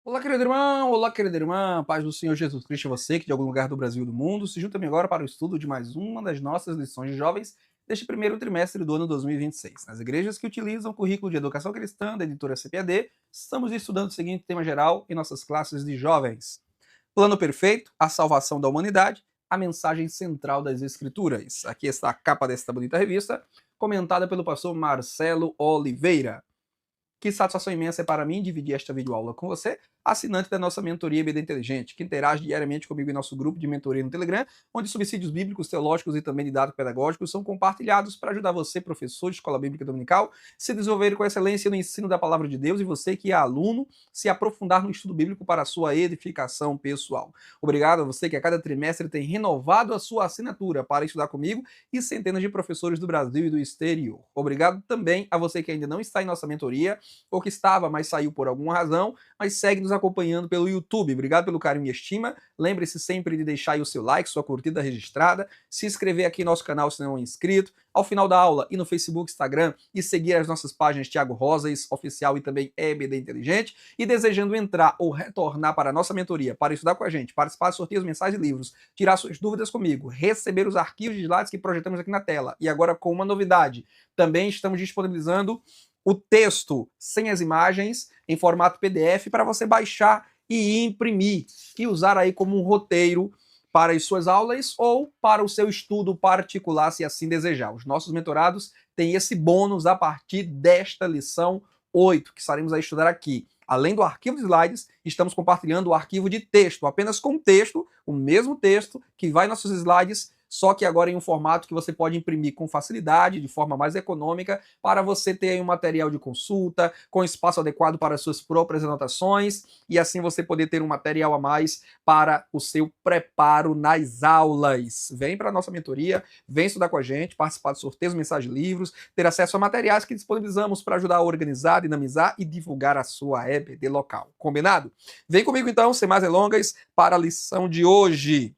Olá querida irmã, paz do Senhor Jesus Cristo, você que de algum lugar do Brasil e do mundo, se junta-me agora para o estudo de mais uma das nossas lições de jovens deste primeiro trimestre do ano 2026. Nas igrejas que utilizam o currículo de educação cristã da editora CPAD, estamos estudando o seguinte tema geral em nossas classes de jovens: Plano perfeito, a salvação da humanidade, a mensagem central das Escrituras. Aqui está a capa desta bonita revista, comentada pelo pastor Marcelo Oliveira. Que satisfação imensa é para mim dividir esta videoaula com você, assinante da nossa mentoria EBD Inteligente, que interage diariamente comigo em nosso grupo de mentoria no Telegram, onde subsídios bíblicos, teológicos e também didático-pedagógicos são compartilhados para ajudar você, professor de escola bíblica dominical, se desenvolver com excelência no ensino da palavra de Deus e você que é aluno, se aprofundar no estudo bíblico para a sua edificação pessoal. Obrigado a você que a cada trimestre tem renovado a sua assinatura para estudar comigo e centenas de professores do Brasil e do exterior. Obrigado também a você que ainda não está em nossa mentoria, ou que estava, mas saiu por alguma razão, mas segue nos acompanhando pelo YouTube. Obrigado pelo carinho e estima. Lembre-se sempre de deixar aí o seu like, sua curtida registrada, se inscrever aqui no nosso canal se não é inscrito, ao final da aula e no Facebook, Instagram, e seguir as nossas páginas Thiago Rosas, oficial e também EBD Inteligente, e desejando entrar ou retornar para a nossa mentoria, para estudar com a gente, participar de sorteios mensais de livros, tirar suas dúvidas comigo, receber os arquivos de slides que projetamos aqui na tela, e agora com uma novidade, também estamos disponibilizando o texto sem as imagens em formato PDF para você baixar e imprimir e usar aí como um roteiro para as suas aulas ou para o seu estudo particular, se assim desejar. Os nossos mentorados têm esse bônus a partir desta lição 8, que estaremos a estudar aqui. Além do arquivo de slides, estamos compartilhando o arquivo de texto, apenas com texto, o mesmo texto que vai nos nossos slides, só que agora em um formato que você pode imprimir com facilidade, de forma mais econômica, para você ter aí um material de consulta, com espaço adequado para as suas próprias anotações, e assim você poder ter um material a mais para o seu preparo nas aulas. Vem para a nossa mentoria, vem estudar com a gente, participar de sorteios, mensagens, livros, ter acesso a materiais que disponibilizamos para ajudar a organizar, dinamizar e divulgar a sua EBD local. Combinado? Vem comigo então, sem mais delongas, para a lição de hoje.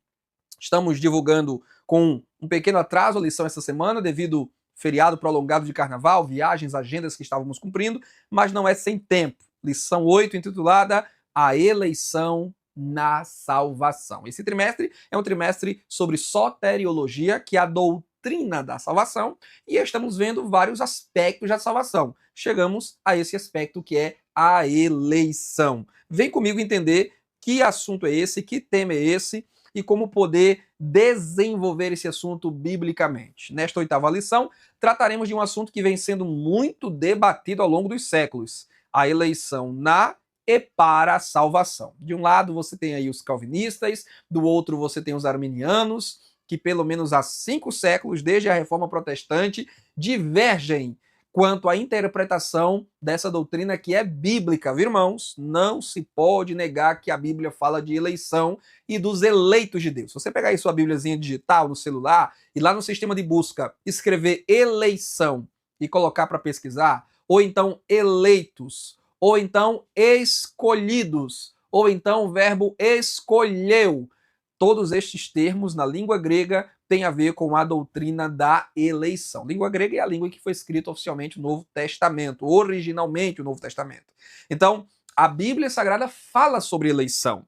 Estamos divulgando com um pequeno atraso a lição essa semana, devido ao feriado prolongado de carnaval, viagens, agendas que estávamos cumprindo, mas não é sem tempo. Lição 8, intitulada A Eleição na Salvação. Esse trimestre é um trimestre sobre soteriologia, que é a doutrina da salvação, e estamos vendo vários aspectos da salvação. Chegamos a esse aspecto que é a eleição. Vem comigo entender que assunto é esse, que tema é esse, e como poder desenvolver esse assunto biblicamente. Nesta oitava lição, trataremos de um assunto que vem sendo muito debatido ao longo dos séculos: a eleição na e para a salvação. De um lado você tem aí os calvinistas, do outro você tem os arminianos, que pelo menos há 5 séculos, desde a Reforma Protestante, divergem quanto à interpretação dessa doutrina que é bíblica, viu, irmãos? Não se pode negar que a Bíblia fala de eleição e dos eleitos de Deus. Se você pegar aí sua Bíbliazinha digital no celular e lá no sistema de busca escrever eleição e colocar para pesquisar, ou então eleitos, ou então escolhidos, ou então o verbo escolheu, todos estes termos na língua grega têm a ver com a doutrina da eleição. Língua grega é a língua que foi escrita oficialmente o Novo Testamento, originalmente o Novo Testamento. Então, a Bíblia Sagrada fala sobre eleição.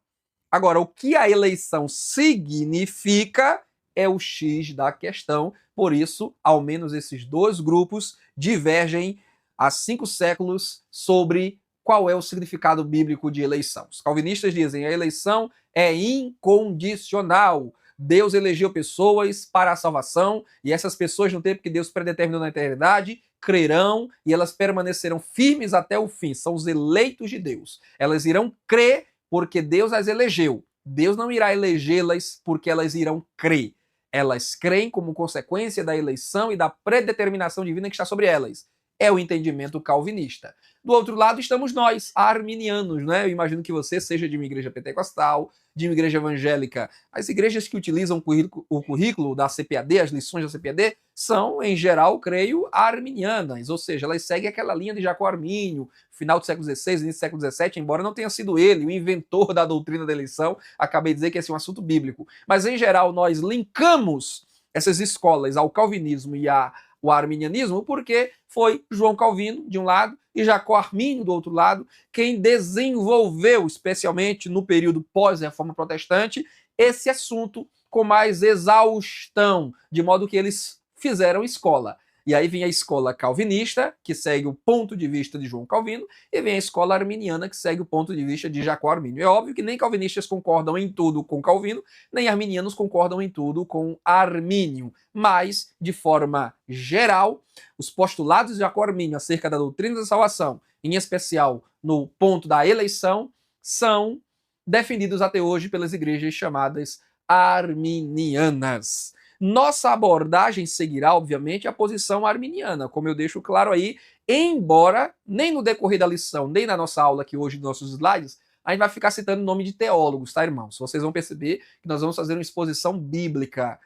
Agora, o que a eleição significa é o X da questão. Por isso, ao menos esses dois grupos divergem há 5 séculos sobre qual é o significado bíblico de eleição. Os calvinistas dizem que a eleição é incondicional. Deus elegeu pessoas para a salvação e essas pessoas, no tempo que Deus predeterminou na eternidade, crerão e elas permanecerão firmes até o fim. São os eleitos de Deus. Elas irão crer porque Deus as elegeu. Deus não irá elegê-las porque elas irão crer. Elas creem como consequência da eleição e da predeterminação divina que está sobre elas. É o entendimento calvinista. Do outro lado estamos nós, arminianos, né? Eu imagino que você seja de uma igreja pentecostal, de uma igreja evangélica. As igrejas que utilizam o currículo da CPAD, as lições da CPAD, são, em geral, creio, arminianas, ou seja, elas seguem aquela linha de Jacó Armínio, final do século XVI, início do século XVII, embora não tenha sido ele o inventor da doutrina da eleição, acabei de dizer que esse é um assunto bíblico. Mas, em geral, nós linkamos essas escolas ao calvinismo e ao arminianismo porque foi João Calvino, de um lado, e Jacó Arminio, do outro lado, quem desenvolveu, especialmente no período pós-reforma protestante, esse assunto com mais exaustão, de modo que eles fizeram escola. E aí vem a escola calvinista, que segue o ponto de vista de João Calvino, e vem a escola arminiana, que segue o ponto de vista de Jacó Arminio. É óbvio que nem calvinistas concordam em tudo com Calvino, nem arminianos concordam em tudo com Armínio, mas, de forma geral, os postulados de Jacó Arminio acerca da doutrina da salvação, em especial no ponto da eleição, são defendidos até hoje pelas igrejas chamadas arminianas. Nossa abordagem seguirá, obviamente, a posição arminiana, como eu deixo claro aí, embora nem no decorrer da lição, nem na nossa aula aqui hoje, nos nossos slides, a gente vai ficar citando o nome de teólogos, tá, irmãos? Vocês vão perceber que nós vamos fazer uma exposição bíblica.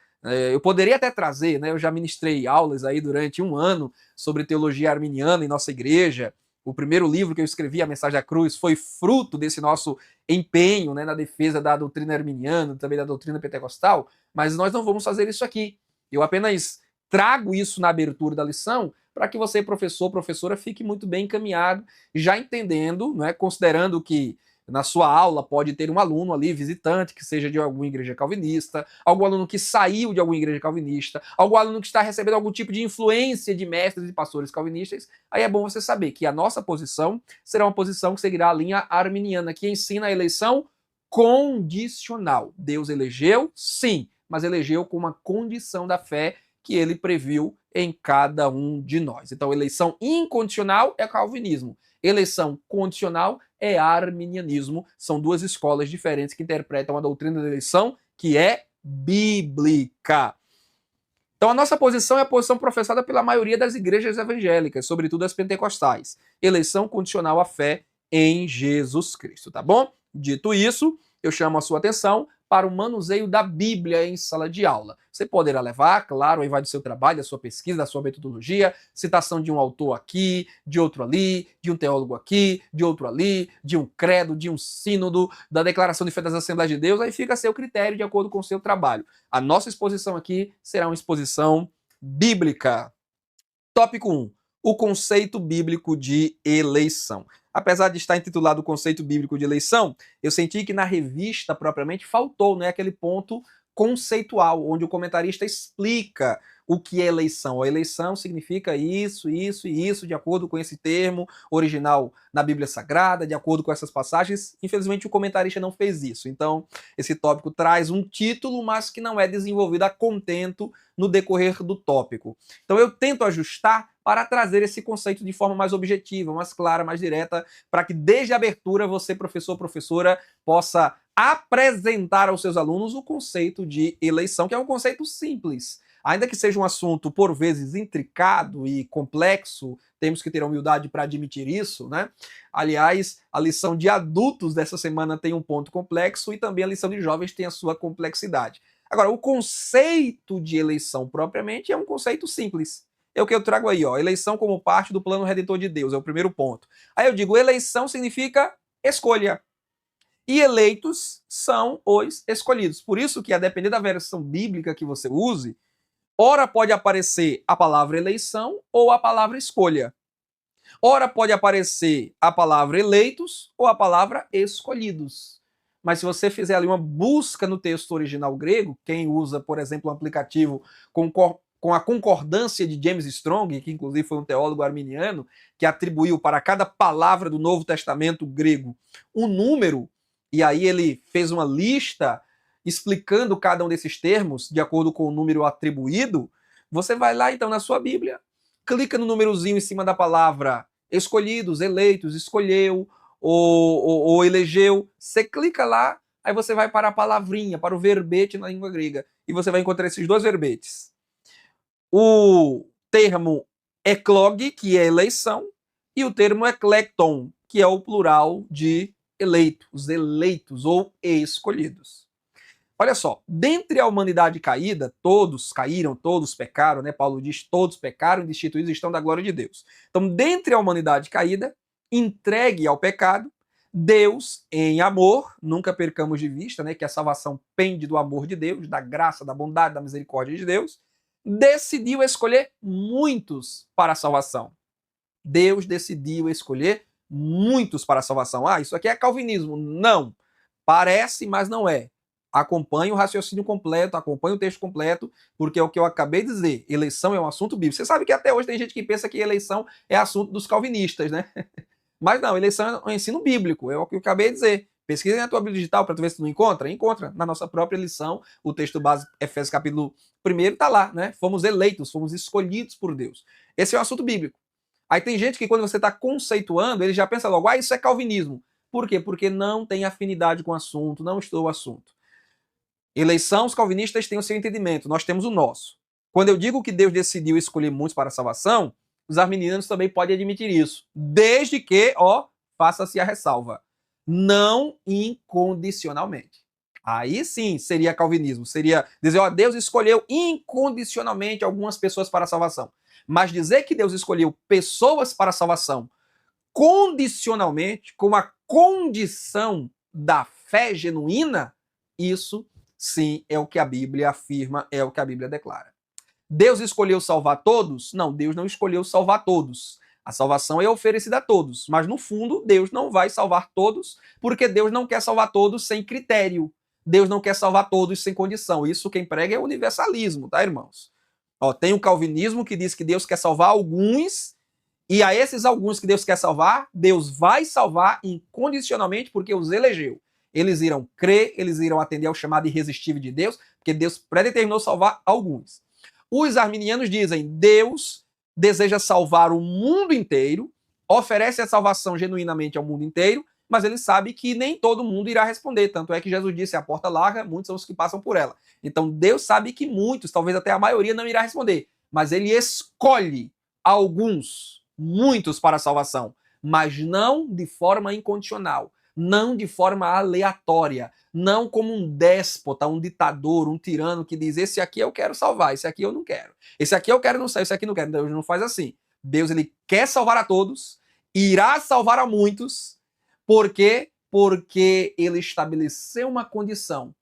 Eu poderia até trazer, né? Eu já ministrei aulas aí durante um ano sobre teologia arminiana em nossa igreja. O primeiro livro que eu escrevi, A Mensagem da Cruz, foi fruto desse nosso empenho, né, na defesa da doutrina arminiana, também da doutrina pentecostal, mas nós não vamos fazer isso aqui. Eu apenas trago isso na abertura da lição para que você, professor, professora, fique muito bem encaminhado, já entendendo, né, considerando que na sua aula pode ter um aluno ali, visitante, que seja de alguma igreja calvinista, algum aluno que saiu de alguma igreja calvinista, algum aluno que está recebendo algum tipo de influência de mestres e pastores calvinistas. Aí é bom você saber que a nossa posição será uma posição que seguirá a linha arminiana, que ensina a eleição condicional. Deus elegeu, sim, mas elegeu com uma condição da fé que ele previu em cada um de nós. Então, eleição incondicional é calvinismo. Eleição condicional é arminianismo. São duas escolas diferentes que interpretam a doutrina da eleição, que é bíblica. Então, a nossa posição é a posição professada pela maioria das igrejas evangélicas, sobretudo as pentecostais. Eleição condicional à fé em Jesus Cristo, tá bom? Dito isso, eu chamo a sua atenção para o manuseio da Bíblia em sala de aula. Você poderá levar, claro, aí vai do seu trabalho, da sua pesquisa, da sua metodologia, citação de um autor aqui, de outro ali, de um teólogo aqui, de outro ali, de um credo, de um sínodo, da declaração de fé das Assembleias de Deus, aí fica a seu critério de acordo com o seu trabalho. A nossa exposição aqui será uma exposição bíblica. Tópico 1. O conceito bíblico de eleição. Apesar de estar intitulado o conceito bíblico de eleição, eu senti que na revista propriamente faltou, né, aquele ponto conceitual, onde o comentarista explica o que é eleição. A eleição significa isso, isso e isso, de acordo com esse termo original na Bíblia Sagrada, de acordo com essas passagens. Infelizmente, o comentarista não fez isso. Então, esse tópico traz um título, mas que não é desenvolvido a contento no decorrer do tópico. Então, eu tento ajustar para trazer esse conceito de forma mais objetiva, mais clara, mais direta, para que desde a abertura você, professor, professora, possa apresentar aos seus alunos o conceito de eleição, que é um conceito simples. Ainda que seja um assunto, por vezes, intricado e complexo, temos que ter a humildade para admitir isso, né? Aliás, a lição de adultos dessa semana tem um ponto complexo e também a lição de jovens tem a sua complexidade. Agora, o conceito de eleição propriamente é um conceito simples. É o que eu trago aí, ó. Eleição como parte do plano redentor de Deus, é o primeiro ponto. Aí eu digo, eleição significa escolha. E eleitos são os escolhidos. Por isso que, a depender da versão bíblica que você use, ora pode aparecer a palavra eleição ou a palavra escolha. Ora pode aparecer a palavra eleitos ou a palavra escolhidos. Mas se você fizer ali uma busca no texto original grego, quem usa, por exemplo, um aplicativo com a concordância de James Strong, que inclusive foi um teólogo arminiano, que atribuiu para cada palavra do Novo Testamento grego um número, e aí ele fez uma lista explicando cada um desses termos de acordo com o número atribuído, você vai lá então na sua Bíblia, clica no númerozinho em cima da palavra escolhidos, eleitos, escolheu ou elegeu, você clica lá, aí você vai para a palavrinha, para o verbete na língua grega, e você vai encontrar esses dois verbetes. O termo eklog, que é eleição, e o termo eklekton, que é o plural de eleito, os eleitos ou escolhidos. Olha só, dentre a humanidade caída, todos caíram, todos pecaram, né? Paulo diz, todos pecaram e destituídos estão da glória de Deus. Então, dentre a humanidade caída, entregue ao pecado, Deus, em amor, nunca percamos de vista, né, que a salvação pende do amor de Deus, da graça, da bondade, da misericórdia de Deus, decidiu escolher muitos para a salvação. Deus decidiu escolher muitos para a salvação. Ah, isso aqui é calvinismo. Não. Parece, mas não é. Acompanhe o raciocínio completo, acompanhe o texto completo, porque é o que eu acabei de dizer. Eleição é um assunto bíblico. Você sabe que até hoje tem gente que pensa que eleição é assunto dos calvinistas, né? Mas não, eleição é um ensino bíblico, é o que eu acabei de dizer. Pesquisa na tua Bíblia digital para tu ver se tu não encontra. Encontra na nossa própria lição, o texto base, Efésios capítulo 1, está lá, né? Fomos eleitos, fomos escolhidos por Deus. Esse é um assunto bíblico. Aí tem gente que quando você está conceituando, ele já pensa logo, isso é calvinismo. Por quê? Porque não tem afinidade com o assunto, não estudou o assunto. Eleição, os calvinistas têm o seu entendimento, nós temos o nosso. Quando eu digo que Deus decidiu escolher muitos para a salvação, os arminianos também podem admitir isso. Desde que, faça-se a ressalva. Não incondicionalmente. Aí sim seria calvinismo. Seria dizer, Deus escolheu incondicionalmente algumas pessoas para a salvação. Mas dizer que Deus escolheu pessoas para a salvação condicionalmente, com a condição da fé genuína, isso sim é o que a Bíblia afirma, é o que a Bíblia declara. Deus escolheu salvar todos? Não, Deus não escolheu salvar todos. A salvação é oferecida a todos, mas no fundo Deus não vai salvar todos, porque Deus não quer salvar todos sem critério. Deus não quer salvar todos sem condição. Isso quem prega é o universalismo, tá, irmãos? Tem o calvinismo que diz que Deus quer salvar alguns, e a esses alguns que Deus quer salvar, Deus vai salvar incondicionalmente porque os elegeu. Eles irão crer, eles irão atender ao chamado irresistível de Deus, porque Deus predeterminou salvar alguns. Os arminianos dizem, Deus deseja salvar o mundo inteiro, oferece a salvação genuinamente ao mundo inteiro, mas ele sabe que nem todo mundo irá responder. Tanto é que Jesus disse, a porta larga, muitos são os que passam por ela. Então Deus sabe que muitos, talvez até a maioria, não irá responder. Mas ele escolhe alguns, muitos para a salvação, mas não de forma incondicional, não de forma aleatória, não como um déspota, um ditador, um tirano que diz, esse aqui eu quero salvar, esse aqui eu não quero. Esse aqui eu quero não sair, esse aqui não quero. Deus não faz assim. Deus ele quer salvar a todos, irá salvar a muitos. Por quê? Porque ele estabeleceu uma condição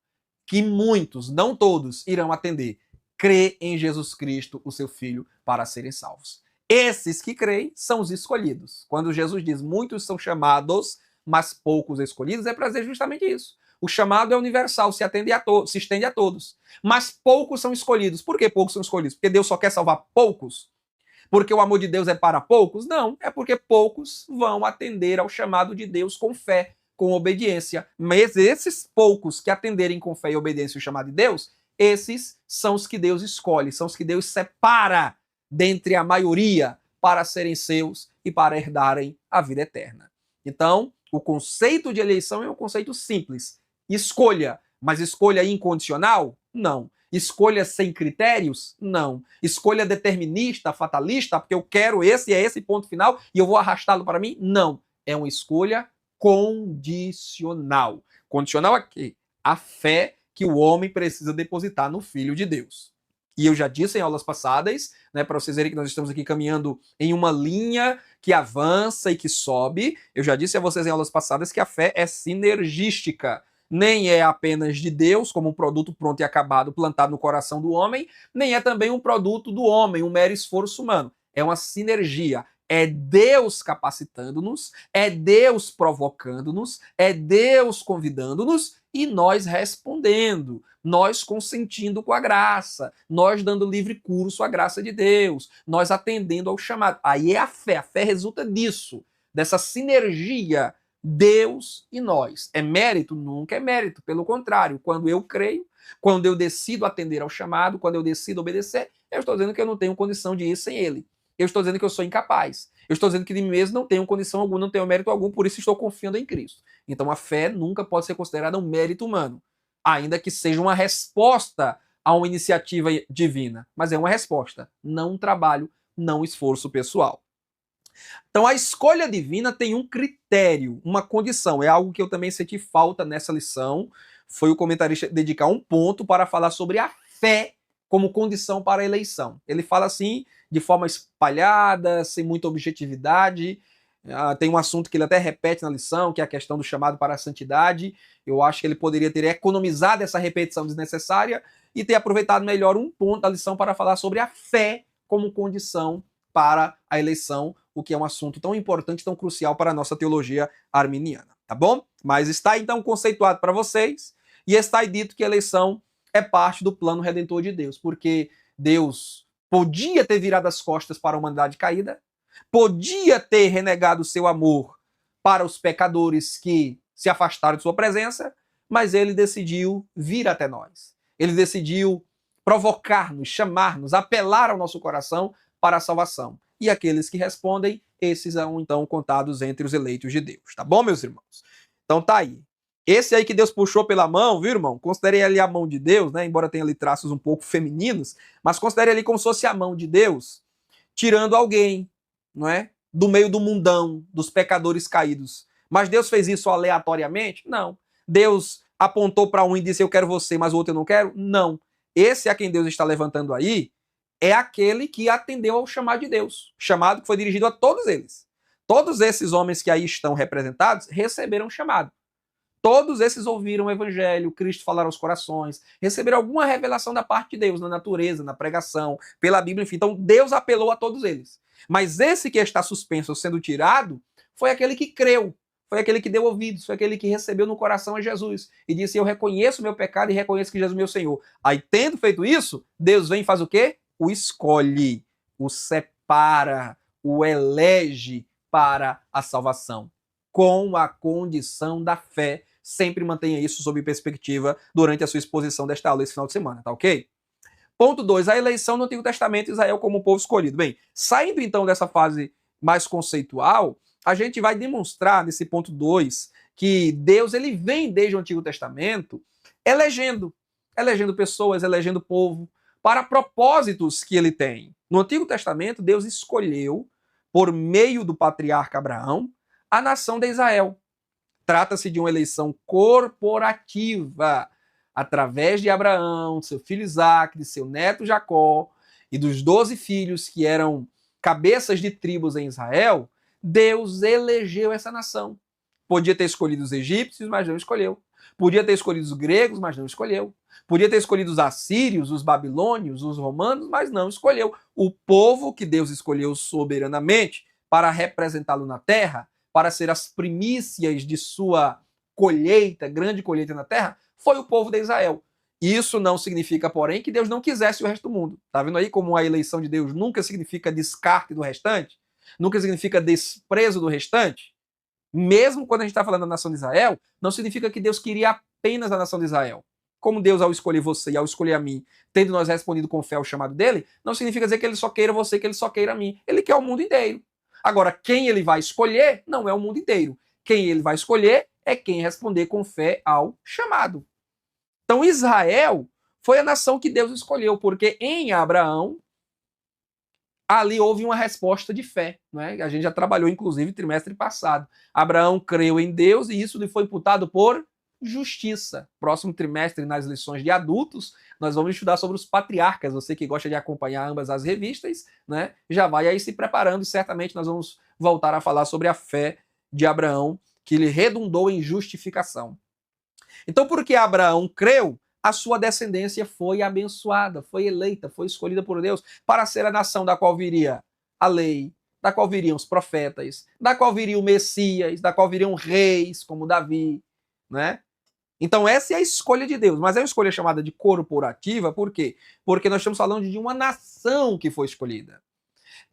que muitos, não todos, irão atender. Crer em Jesus Cristo, o seu Filho, para serem salvos. Esses que creem são os escolhidos. Quando Jesus diz muitos são chamados, mas poucos escolhidos, é para dizer justamente isso. O chamado é universal, se estende a todos. Mas poucos são escolhidos. Por que poucos são escolhidos? Porque Deus só quer salvar poucos? Porque o amor de Deus é para poucos? Não, é porque poucos vão atender ao chamado de Deus com fé, com obediência. Mas esses poucos que atenderem com fé e obediência o chamado de Deus, esses são os que Deus escolhe, são os que Deus separa dentre a maioria para serem seus e para herdarem a vida eterna. Então, o conceito de eleição é um conceito simples. Escolha, mas escolha incondicional? Não. Escolha sem critérios? Não. Escolha determinista, fatalista, porque eu quero esse e é esse ponto final e eu vou arrastá-lo para mim? Não. É uma escolha condicional. Condicional a quê? A fé que o homem precisa depositar no Filho de Deus. E eu já disse em aulas passadas, né, para vocês verem que nós estamos aqui caminhando em uma linha que avança e que sobe. Eu já disse a vocês em aulas passadas que a fé é sinergística. Nem é apenas de Deus, como um produto pronto e acabado plantado no coração do homem, nem é também um produto do homem, um mero esforço humano. É uma sinergia. É Deus capacitando-nos, é Deus provocando-nos, é Deus convidando-nos e nós respondendo, nós consentindo com a graça, nós dando livre curso à graça de Deus, nós atendendo ao chamado. Aí é a fé resulta disso, dessa sinergia Deus e nós. É mérito? Nunca é mérito, pelo contrário, quando eu creio, quando eu decido atender ao chamado, quando eu decido obedecer, eu estou dizendo que eu não tenho condição de ir sem ele. Eu estou dizendo que eu sou incapaz. Eu estou dizendo que de mim mesmo não tenho condição alguma, não tenho mérito algum, por isso estou confiando em Cristo. Então a fé nunca pode ser considerada um mérito humano, ainda que seja uma resposta a uma iniciativa divina. Mas é uma resposta, não um trabalho, não um esforço pessoal. Então a escolha divina tem um critério, uma condição. É algo que eu também senti falta nessa lição. Foi o comentarista dedicar um ponto para falar sobre a fé como condição para a eleição. Ele fala assim, de forma espalhada, sem muita objetividade. Tem um assunto que ele até repete na lição, que é a questão do chamado para a santidade. Eu acho que ele poderia ter economizado essa repetição desnecessária e ter aproveitado melhor um ponto da lição para falar sobre a fé como condição para a eleição, o que é um assunto tão importante, tão crucial para a nossa teologia arminiana, tá bom? Mas está então conceituado para vocês e está aí dito que a eleição é parte do plano redentor de Deus, porque Deus podia ter virado as costas para a humanidade caída, podia ter renegado o seu amor para os pecadores que se afastaram de sua presença, mas ele decidiu vir até nós. Ele decidiu provocar-nos, chamar-nos, apelar ao nosso coração para a salvação. E aqueles que respondem, esses são então contados entre os eleitos de Deus. Tá bom, meus irmãos? Então tá aí. Esse aí que Deus puxou pela mão, viu, irmão? Considere ali a mão de Deus, né? Embora tenha ali traços um pouco femininos, mas considere ali como se fosse a mão de Deus, tirando alguém, não é? Do meio do mundão, dos pecadores caídos. Mas Deus fez isso aleatoriamente? Não. Deus apontou para um e disse, eu quero você, mas o outro eu não quero? Não. Esse a quem Deus está levantando aí é aquele que atendeu ao chamado de Deus. Chamado que foi dirigido a todos eles. Todos esses homens que aí estão representados receberam chamado. Todos esses ouviram o evangelho, Cristo falar aos corações, receberam alguma revelação da parte de Deus, na natureza, na pregação, pela Bíblia, enfim. Então Deus apelou a todos eles. Mas esse que está suspenso, sendo tirado, foi aquele que creu, foi aquele que deu ouvidos, foi aquele que recebeu no coração a Jesus e disse, eu reconheço o meu pecado e reconheço que Jesus é meu Senhor. Aí, tendo feito isso, Deus vem e faz o quê? O escolhe, o separa, o elege para a salvação, com a condição da fé. Sempre mantenha isso sob perspectiva durante a sua exposição desta aula esse final de semana, tá ok? Ponto 2, a eleição no Antigo Testamento, Israel como povo escolhido. Bem, saindo então dessa fase mais conceitual, a gente vai demonstrar nesse ponto 2 que Deus ele vem desde o Antigo Testamento elegendo pessoas, elegendo povo para propósitos que ele tem. No Antigo Testamento, Deus escolheu, por meio do patriarca Abraão, a nação de Israel. Trata-se de uma eleição corporativa, através de Abraão, seu filho Isaque, de seu neto Jacó e dos 12 filhos que eram cabeças de tribos em Israel, Deus elegeu essa nação. Podia ter escolhido os egípcios, mas não escolheu. Podia ter escolhido os gregos, mas não escolheu. Podia ter escolhido os assírios, os babilônios, os romanos, mas não escolheu. O povo que Deus escolheu soberanamente para representá-lo na terra, para ser as primícias de sua colheita, grande colheita na terra, foi o povo de Israel. Isso não significa, porém, que Deus não quisesse o resto do mundo. Tá vendo aí como a eleição de Deus nunca significa descarte do restante? Nunca significa desprezo do restante? Mesmo quando a gente está falando da nação de Israel, não significa que Deus queria apenas a nação de Israel. Como Deus, ao escolher você e ao escolher a mim, tendo nós respondido com fé ao chamado dele, não significa dizer que ele só queira você, que ele só queira a mim. Ele quer o mundo inteiro. Agora, quem ele vai escolher não é o mundo inteiro. Quem ele vai escolher é quem responder com fé ao chamado. Então, Israel foi a nação que Deus escolheu, porque em Abraão, ali houve uma resposta de fé. Não é? A gente já trabalhou, inclusive, trimestre passado. Abraão creu em Deus e isso lhe foi imputado por justiça. Próximo trimestre, nas lições de adultos, nós vamos estudar sobre os patriarcas. Você que gosta de acompanhar ambas as revistas, né, já vai aí se preparando e certamente nós vamos voltar a falar sobre a fé de Abraão, que lhe redundou em justificação. Então, porque Abraão creu, a sua descendência foi abençoada, foi eleita, foi escolhida por Deus para ser a nação da qual viria a lei, da qual viriam os profetas, da qual viria o Messias, da qual viriam reis como Davi, né? Então essa é a escolha de Deus, mas é uma escolha chamada de corporativa, por quê? Porque nós estamos falando de uma nação que foi escolhida.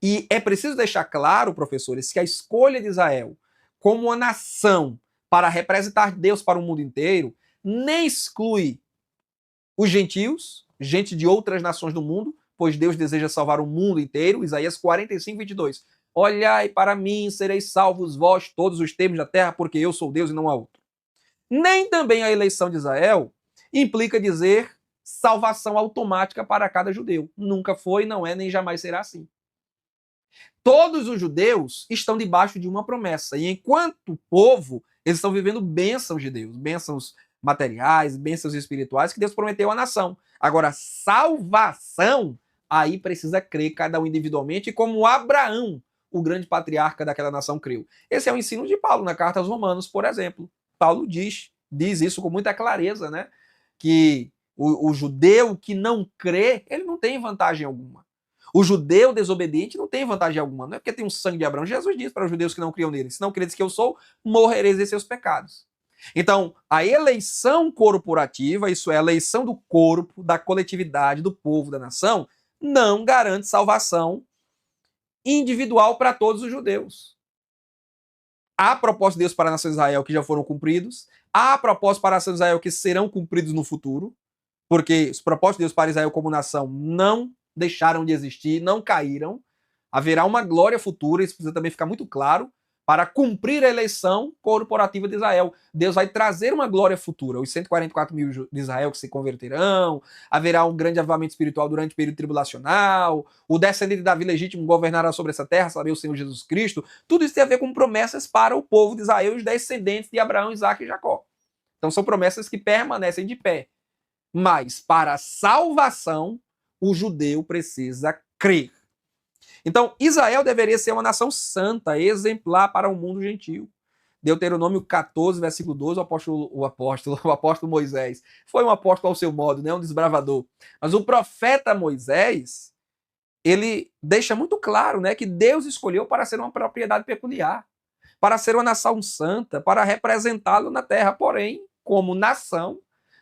E é preciso deixar claro, professores, que a escolha de Israel como uma nação para representar Deus para o mundo inteiro nem exclui os gentios, gente de outras nações do mundo, pois Deus deseja salvar o mundo inteiro, Isaías 45, 22. Olhai para mim, sereis salvos vós todos os termos da terra, porque eu sou Deus e não há outro. Nem também a eleição de Israel implica dizer salvação automática para cada judeu. Nunca foi, não é, nem jamais será assim. Todos os judeus estão debaixo de uma promessa, e enquanto povo, eles estão vivendo bênçãos de Deus, bênçãos materiais, bênçãos espirituais que Deus prometeu à nação. Agora, salvação, aí precisa crer cada um individualmente, como Abraão, o grande patriarca daquela nação, creu. Esse é o ensino de Paulo na carta aos Romanos, por exemplo. Paulo diz isso com muita clareza, né? Que o judeu que não crê, ele não tem vantagem alguma. O judeu desobediente não tem vantagem alguma, não é porque tem um sangue de Abraão. Jesus disse para os judeus que não criam nele: se não credes que eu sou, morrereis em seus pecados. Então, a eleição corporativa, isso é, a eleição do corpo, da coletividade, do povo, da nação, não garante salvação individual para todos os judeus. Há propósitos de Deus para a nação de Israel que já foram cumpridos, há propósitos para a nação de Israel que serão cumpridos no futuro, porque os propósitos de Deus para Israel como nação não deixaram de existir, não caíram. Haverá uma glória futura, isso precisa também ficar muito claro, para cumprir a eleição corporativa de Israel. Deus vai trazer uma glória futura. Os 144 mil de Israel que se converterão, haverá um grande avivamento espiritual durante o período tribulacional, o descendente de Davi legítimo governará sobre essa terra, sabe, o Senhor Jesus Cristo. Tudo isso tem a ver com promessas para o povo de Israel e os descendentes de Abraão, Isaque e Jacó. Então são promessas que permanecem de pé. Mas para a salvação, o judeu precisa crer. Então, Israel deveria ser uma nação santa, exemplar para o mundo gentil. Deuteronômio 14, versículo 12, o apóstolo Moisés foi um apóstolo ao seu modo, né, um desbravador. Mas o profeta Moisés, ele deixa muito claro, né, que Deus escolheu para ser uma propriedade peculiar, para ser uma nação santa, para representá-lo na terra. Porém, como nação,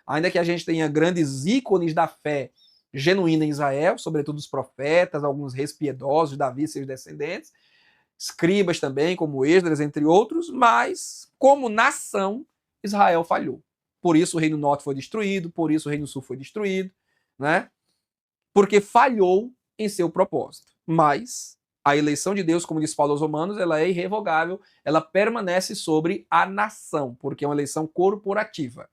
ainda que a gente tenha grandes ícones da fé genuína em Israel, sobretudo os profetas, alguns reis piedosos, Davi e seus descendentes, escribas também, como Esdras, entre outros, mas, como nação, Israel falhou. Por isso o Reino Norte foi destruído, por isso o Reino Sul foi destruído, né? Porque falhou em seu propósito. Mas a eleição de Deus, como diz Paulo aos Romanos, ela é irrevogável, ela permanece sobre a nação, porque é uma eleição corporativa.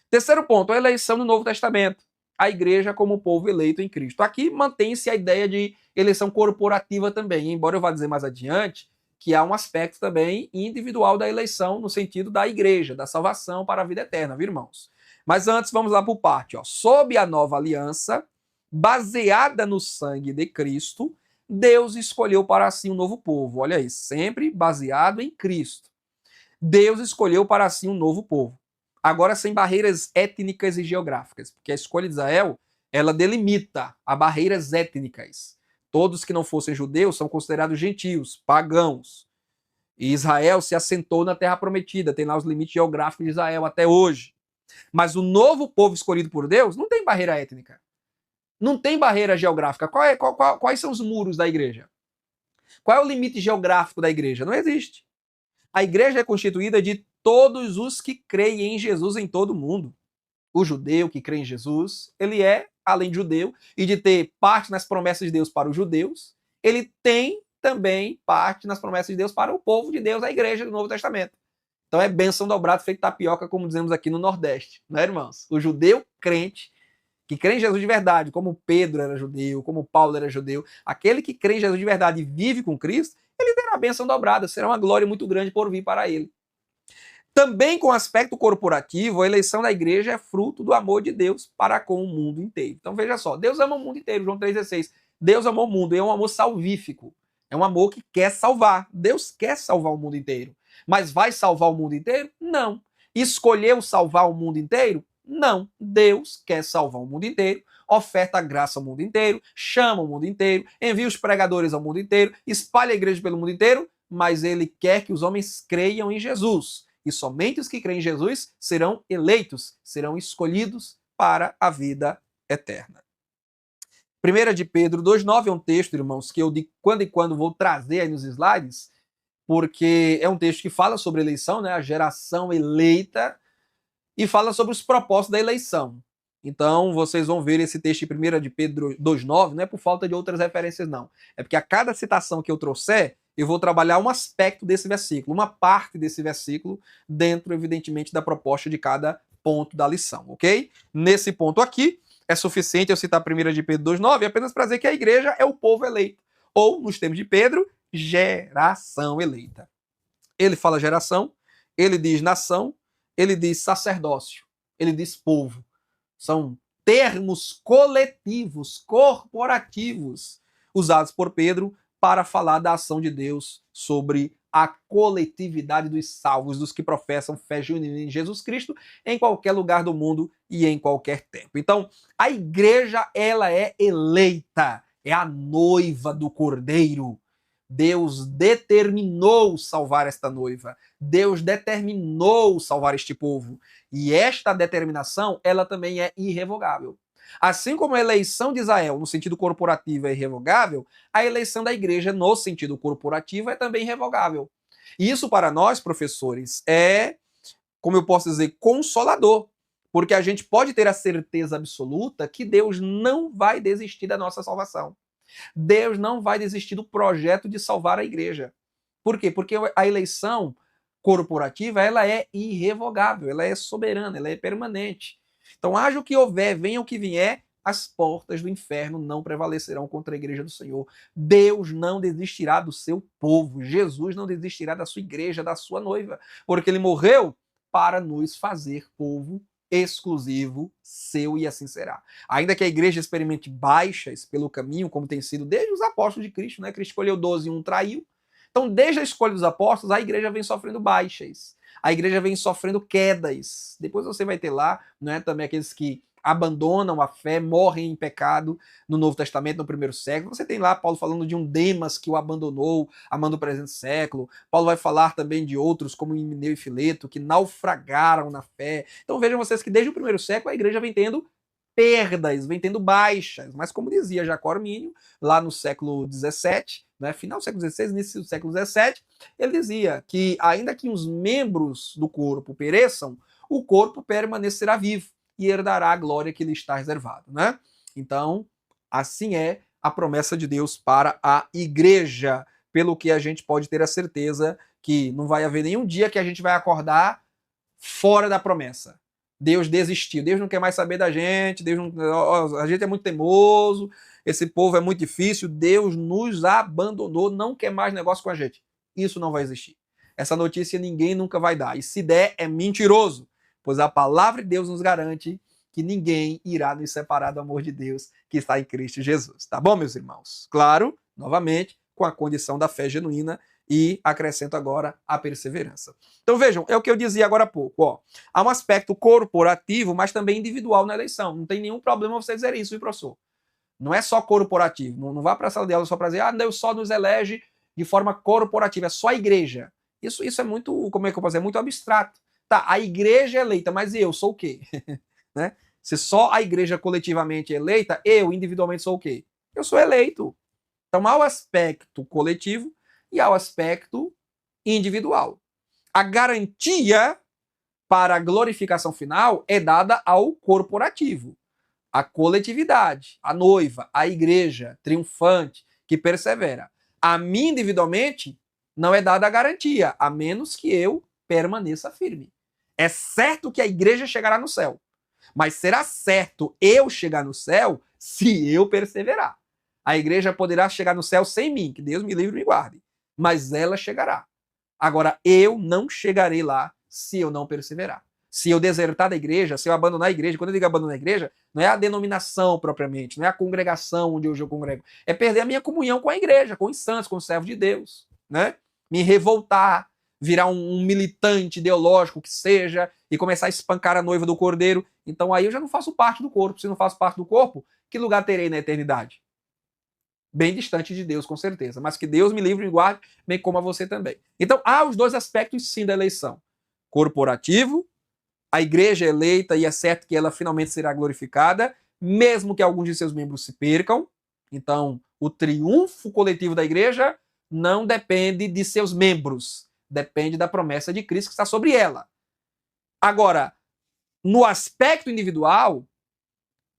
Terceiro ponto, a eleição do Novo Testamento. A igreja como povo eleito em Cristo. Aqui mantém-se a ideia de eleição corporativa também, embora eu vá dizer mais adiante que há um aspecto também individual da eleição, no sentido da igreja, da salvação para a vida eterna, viu, irmãos? Mas antes, vamos lá por parte. Sob a nova aliança, baseada no sangue de Cristo, Deus escolheu para si um novo povo. Olha aí, sempre baseado em Cristo. Deus escolheu para si um novo povo. Agora sem barreiras étnicas e geográficas, porque a escolha de Israel, ela delimita a barreiras étnicas. Todos que não fossem judeus são considerados gentios, pagãos. E Israel se assentou na terra prometida, tem lá os limites geográficos de Israel até hoje. Mas o novo povo escolhido por Deus não tem barreira étnica. Não tem barreira geográfica. Quais são os muros da igreja? Qual é o limite geográfico da igreja? Não existe. A igreja é constituída de todos os que creem em Jesus em todo o mundo. O judeu que crê em Jesus, ele é, além de judeu, e de ter parte nas promessas de Deus para os judeus, ele tem também parte nas promessas de Deus para o povo de Deus, a igreja do Novo Testamento. Então é bênção dobrada feito tapioca, como dizemos aqui no Nordeste, né, irmãos? O judeu crente, que crê em Jesus de verdade, como Pedro era judeu, como Paulo era judeu, aquele que crê em Jesus de verdade e vive com Cristo, ele terá a bênção dobrada, será uma glória muito grande por vir para ele. Também com aspecto corporativo, a eleição da igreja é fruto do amor de Deus para com o mundo inteiro. Então veja só, Deus ama o mundo inteiro, João 3,16. Deus amou o mundo, é um amor salvífico. É um amor que quer salvar. Deus quer salvar o mundo inteiro. Mas vai salvar o mundo inteiro? Não. Escolheu salvar o mundo inteiro? Não. Deus quer salvar o mundo inteiro, oferta a graça ao mundo inteiro, chama o mundo inteiro, envia os pregadores ao mundo inteiro, espalha a igreja pelo mundo inteiro, mas ele quer que os homens creiam em Jesus. E somente os que creem em Jesus serão eleitos, serão escolhidos para a vida eterna. 1 de Pedro 2,9 é um texto, irmãos, que eu de quando em quando vou trazer aí nos slides, porque é um texto que fala sobre eleição, né, a geração eleita, e fala sobre os propósitos da eleição. Então, vocês vão ver esse texto em 1 de Pedro 2,9, não é por falta de outras referências, não. É porque a cada citação que eu trouxer, eu vou trabalhar um aspecto desse versículo, uma parte desse versículo, dentro, evidentemente, da proposta de cada ponto da lição, ok? Nesse ponto aqui, é suficiente eu citar 1 de Pedro 2,9 apenas para dizer que a igreja é o povo eleito. Ou, nos termos de Pedro, geração eleita. Ele fala geração, ele diz nação, ele diz sacerdócio, ele diz povo. São termos coletivos, corporativos, usados por Pedro para falar da ação de Deus sobre a coletividade dos salvos, dos que professam fé genuína em Jesus Cristo, em qualquer lugar do mundo e em qualquer tempo. Então, a igreja, ela é eleita. é a noiva do Cordeiro. Deus determinou salvar esta noiva. Deus determinou salvar este povo. E esta determinação, ela também é irrevogável. Assim como a eleição de Israel, no sentido corporativo, é irrevogável, a eleição da igreja, no sentido corporativo, é também irrevogável. E isso, para nós, professores, é, como eu posso dizer, consolador. Porque a gente pode ter a certeza absoluta que Deus não vai desistir da nossa salvação. Deus não vai desistir do projeto de salvar a igreja. Por quê? Porque a eleição corporativa, ela é irrevogável, ela é soberana, ela é permanente. Então, haja o que houver, venha o que vier, as portas do inferno não prevalecerão contra a igreja do Senhor. Deus não desistirá do seu povo. Jesus não desistirá da sua igreja, da sua noiva, porque ele morreu para nos fazer povo exclusivo seu, e assim será. Ainda que a igreja experimente baixas pelo caminho, como tem sido desde os apóstolos de Cristo, né? Cristo escolheu 12 e um traiu. Então, desde a escolha dos apóstolos, a igreja vem sofrendo baixas. A igreja vem sofrendo quedas. Depois você vai ter lá, né, também aqueles que abandonam a fé, morrem em pecado no Novo Testamento, no primeiro século. Você tem lá Paulo falando de um Demas que o abandonou, amando o presente século. Paulo vai falar também de outros, como Himeneu e Fileto, que naufragaram na fé. Então vejam vocês que desde o primeiro século a igreja vem tendo perdas, vem tendo baixas. Mas como dizia Jacó Armínio, lá no século XVII, né, final do século XVI, início do século XVII, ele dizia que ainda que os membros do corpo pereçam, o corpo permanecerá vivo e herdará a glória que lhe está reservada, né? Então, assim é a promessa de Deus para a igreja, pelo que a gente pode ter a certeza que não vai haver nenhum dia que a gente vai acordar fora da promessa. Deus desistiu, Deus não quer mais saber da gente, Deus não, a gente é muito teimoso, esse povo é muito difícil, Deus nos abandonou, não quer mais negócio com a gente. Isso não vai existir. Essa notícia ninguém nunca vai dar, e se der, é mentiroso. Pois a palavra de Deus nos garante que ninguém irá nos separar do amor de Deus que está em Cristo Jesus. Tá bom, meus irmãos? Claro, novamente, com a condição da fé genuína, e acrescento agora a perseverança. Então vejam, é o que eu dizia agora há pouco. Ó. Há um aspecto corporativo, mas também individual na eleição. Não tem nenhum problema você dizer isso, professor. Não é só corporativo. Não vá para a sala de aula só para dizer, Deus só nos elege de forma corporativa, é só a igreja. Isso é muito, como é que eu posso dizer, muito abstrato. Tá, a igreja é eleita, mas eu sou o quê? Né? Se só a igreja coletivamente é eleita, eu individualmente sou o quê? Eu sou eleito. Então há o aspecto coletivo e há o aspecto individual. A garantia para a glorificação final é dada ao corporativo, à coletividade, à noiva, à igreja triunfante que persevera. A mim individualmente não é dada a garantia, a menos que eu permaneça firme. É certo que a igreja chegará no céu, mas será certo eu chegar no céu se eu perseverar. A igreja poderá chegar no céu sem mim, que Deus me livre e me guarde, mas ela chegará. Agora, eu não chegarei lá se eu não perseverar. Se eu desertar da igreja, se eu abandonar a igreja, quando eu digo abandonar a igreja, não é a denominação propriamente, não é a congregação onde eu congrego, é perder a minha comunhão com a igreja, com os santos, com os servos de Deus, né? Me revoltar, virar um militante ideológico que seja, e começar a espancar a noiva do cordeiro. Então aí eu já não faço parte do corpo. Se não faço parte do corpo, que lugar terei na eternidade? Bem distante de Deus, com certeza. Mas que Deus me livre e me guarde, bem como a você também. Então há os dois aspectos, sim, da eleição. Corporativo, a igreja é eleita e é certo que ela finalmente será glorificada, mesmo que alguns de seus membros se percam. Então, o triunfo coletivo da igreja não depende de seus membros, depende da promessa de Cristo que está sobre ela. Agora, no aspecto individual,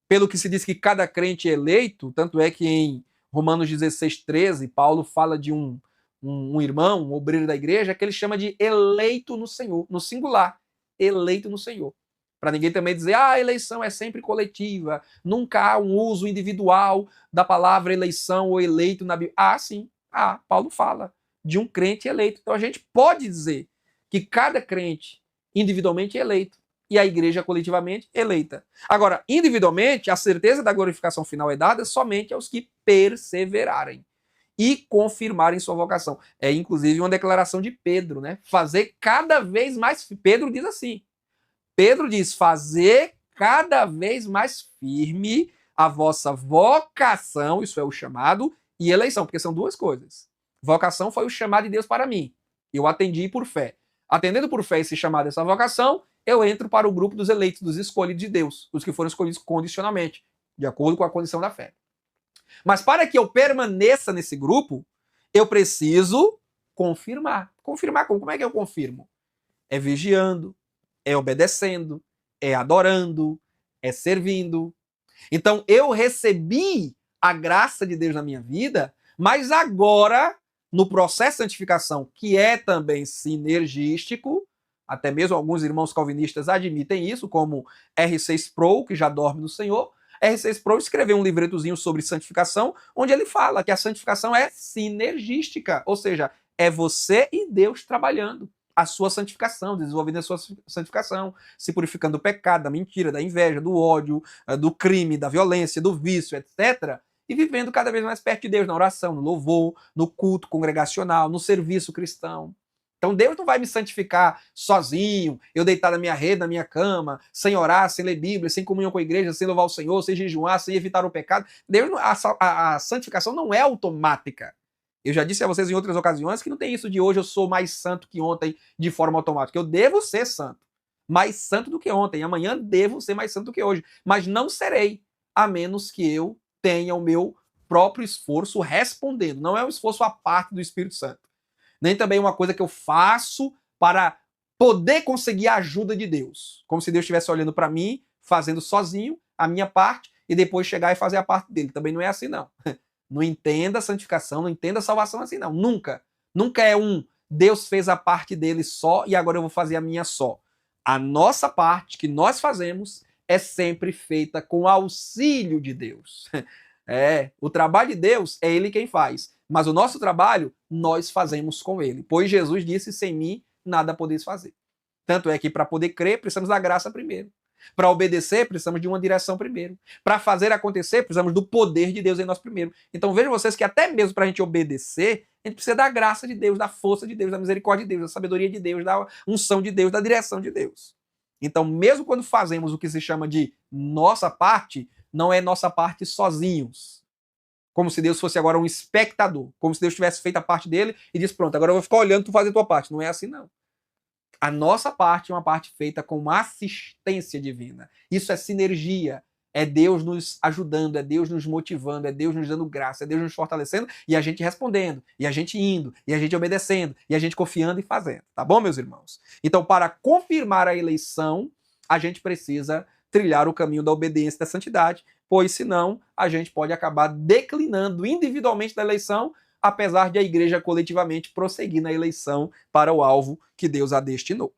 pelo que se diz que cada crente é eleito, tanto é que em Romanos 16:13, Paulo fala de um irmão, um obreiro da igreja, que ele chama de eleito no Senhor, no singular, eleito no Senhor. Para ninguém também dizer, a eleição é sempre coletiva, nunca há um uso individual da palavra eleição ou eleito na Bíblia. Sim, Paulo fala de um crente eleito. Então a gente pode dizer que cada crente individualmente é eleito e a igreja coletivamente eleita. Agora, individualmente, a certeza da glorificação final é dada somente aos que perseverarem e confirmarem sua vocação. É inclusive uma declaração de Pedro, né? Fazer cada vez mais. Pedro diz assim. Pedro diz: fazer cada vez mais firme a vossa vocação, isso é o chamado, e eleição, porque são duas coisas. Vocação foi o chamado de Deus para mim. Eu atendi por fé. Atendendo por fé esse chamado, essa vocação, eu entro para o grupo dos eleitos, dos escolhidos de Deus, os que foram escolhidos condicionalmente, de acordo com a condição da fé. Mas para que eu permaneça nesse grupo, eu preciso confirmar. Confirmar como? Como é que eu confirmo? É vigiando, é obedecendo, é adorando, é servindo. Então eu recebi a graça de Deus na minha vida, mas agora, no processo de santificação, que é também sinergístico, até mesmo alguns irmãos calvinistas admitem isso, como R6 Pro, que já dorme no Senhor. R6 Pro escreveu um livretozinho sobre santificação, onde ele fala que a santificação é sinergística, ou seja, é você e Deus trabalhando a sua santificação, desenvolvendo a sua santificação, se purificando do pecado, da mentira, da inveja, do ódio, do crime, da violência, do vício, etc., e vivendo cada vez mais perto de Deus, na oração, no louvor, no culto congregacional, no serviço cristão. Então Deus não vai me santificar sozinho, eu deitar na minha rede, na minha cama, sem orar, sem ler Bíblia, sem comunhão com a igreja, sem louvar o Senhor, sem jejuar, sem evitar o pecado. Deus, a santificação não é automática. Eu já disse a vocês em outras ocasiões que não tem isso de hoje eu sou mais santo que ontem de forma automática. Eu devo ser santo, mais santo do que ontem. Amanhã devo ser mais santo do que hoje. Mas não serei, a menos que eu tenha o meu próprio esforço respondendo. Não é um esforço à parte do Espírito Santo. Nem também uma coisa que eu faço para poder conseguir a ajuda de Deus. Como se Deus estivesse olhando para mim, fazendo sozinho a minha parte, e depois chegar e fazer a parte dele. Também não é assim, não. Não entenda a santificação, não entenda a salvação assim, não. Nunca. Nunca é Deus fez a parte dele só e agora eu vou fazer a minha só. A nossa parte, que nós fazemos, é sempre feita com auxílio de Deus. O trabalho de Deus é Ele quem faz. Mas o nosso trabalho, nós fazemos com Ele. Pois Jesus disse, sem mim, nada podeis fazer. Tanto é que para poder crer, precisamos da graça primeiro. Para obedecer, precisamos de uma direção primeiro. Para fazer acontecer, precisamos do poder de Deus em nós primeiro. Então vejam vocês que até mesmo para a gente obedecer, a gente precisa da graça de Deus, da força de Deus, da misericórdia de Deus, da sabedoria de Deus, da unção de Deus, da direção de Deus. Então mesmo quando fazemos o que se chama de nossa parte, não é nossa parte sozinhos. Como se Deus fosse agora um espectador. Como se Deus tivesse feito a parte dele e disse, pronto, agora eu vou ficar olhando tu fazer a tua parte. Não é assim, não. A nossa parte é uma parte feita com uma assistência divina. Isso é sinergia. É Deus nos ajudando, é Deus nos motivando, é Deus nos dando graça, é Deus nos fortalecendo e a gente respondendo, e a gente indo, e a gente obedecendo, e a gente confiando e fazendo. Tá bom, meus irmãos? Então, para confirmar a eleição, a gente precisa trilhar o caminho da obediência e da santidade, pois senão a gente pode acabar declinando individualmente da eleição, apesar de a igreja coletivamente prosseguir na eleição para o alvo que Deus a destinou.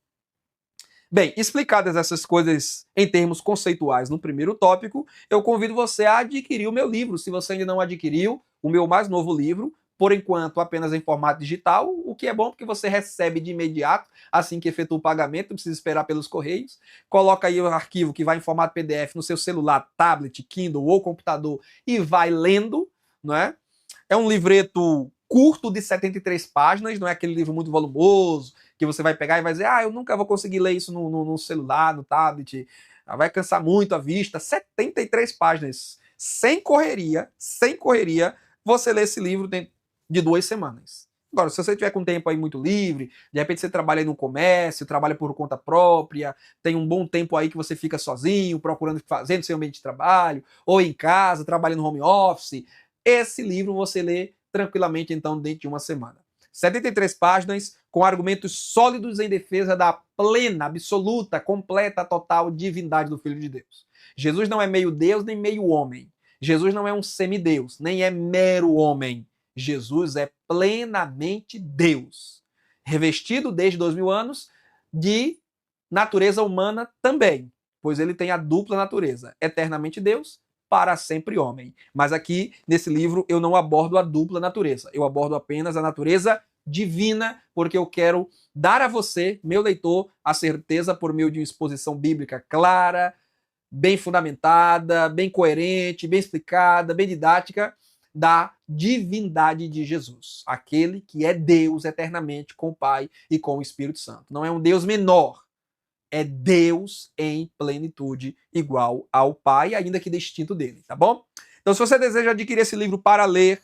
Bem, explicadas essas coisas em termos conceituais no primeiro tópico, eu convido você a adquirir o meu livro. Se você ainda não adquiriu, o meu mais novo livro, por enquanto apenas em formato digital, o que é bom porque você recebe de imediato, assim que efetua o pagamento, não precisa esperar pelos correios. Coloca aí o arquivo que vai em formato PDF no seu celular, tablet, Kindle ou computador e vai lendo, não é? É um livreto curto de 73 páginas, não é aquele livro muito volumoso, que você vai pegar e vai dizer, eu nunca vou conseguir ler isso no celular, no tablet, vai cansar muito a vista. 73 páginas, sem correria, você lê esse livro dentro de 2 semanas. Agora, se você tiver com tempo aí muito livre, de repente você trabalha aí no comércio, trabalha por conta própria, tem um bom tempo aí que você fica sozinho, procurando o que fazer no seu ambiente de trabalho, ou em casa, trabalhando no home office, esse livro você lê tranquilamente, então, dentro de uma semana. 73 páginas, com argumentos sólidos em defesa da plena, absoluta, completa, total divindade do Filho de Deus. Jesus não é meio Deus, nem meio homem. Jesus não é um semideus, nem é mero homem. Jesus é plenamente Deus. Revestido desde 2000 anos de natureza humana também, pois ele tem a dupla natureza, eternamente Deus, para sempre homem. Mas aqui, nesse livro, eu não abordo a dupla natureza. Eu abordo apenas a natureza divina, porque eu quero dar a você, meu leitor, a certeza por meio de uma exposição bíblica clara, bem fundamentada, bem coerente, bem explicada, bem didática, da divindade de Jesus. Aquele que é Deus eternamente com o Pai e com o Espírito Santo. Não é um Deus menor. é Deus em plenitude, igual ao Pai, ainda que distinto dele, tá bom? Então, se você deseja adquirir esse livro para ler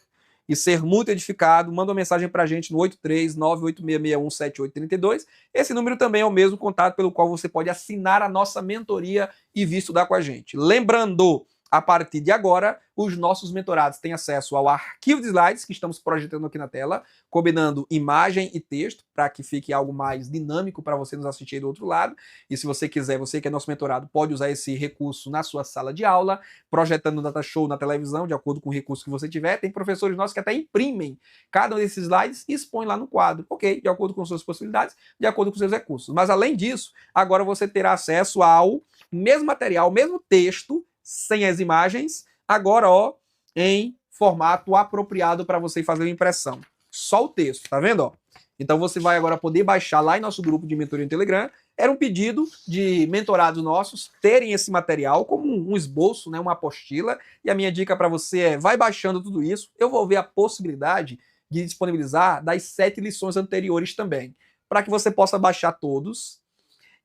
e ser muito edificado, manda uma mensagem para a gente no 83986617832. Esse número também é o mesmo contato pelo qual você pode assinar a nossa mentoria e vir estudar com a gente. Lembrando, a partir de agora, os nossos mentorados têm acesso ao arquivo de slides que estamos projetando aqui na tela, combinando imagem e texto, para que fique algo mais dinâmico para você nos assistir do outro lado. E se você quiser, você que é nosso mentorado, pode usar esse recurso na sua sala de aula, projetando o data show na televisão, de acordo com o recurso que você tiver. Tem professores nossos que até imprimem cada um desses slides e expõem lá no quadro, ok? De acordo com suas possibilidades, de acordo com seus recursos. Mas além disso, agora você terá acesso ao mesmo material, mesmo texto, sem as imagens, agora ó, em formato apropriado para você fazer a impressão. Só o texto, tá vendo? Ó? Então você vai agora poder baixar lá em nosso grupo de mentoria no Telegram. Era um pedido de mentorados nossos terem esse material como um esboço, né, uma apostila. E a minha dica para você é, vai baixando tudo isso. Eu vou ver a possibilidade de disponibilizar das 7 lições anteriores também, para que você possa baixar todos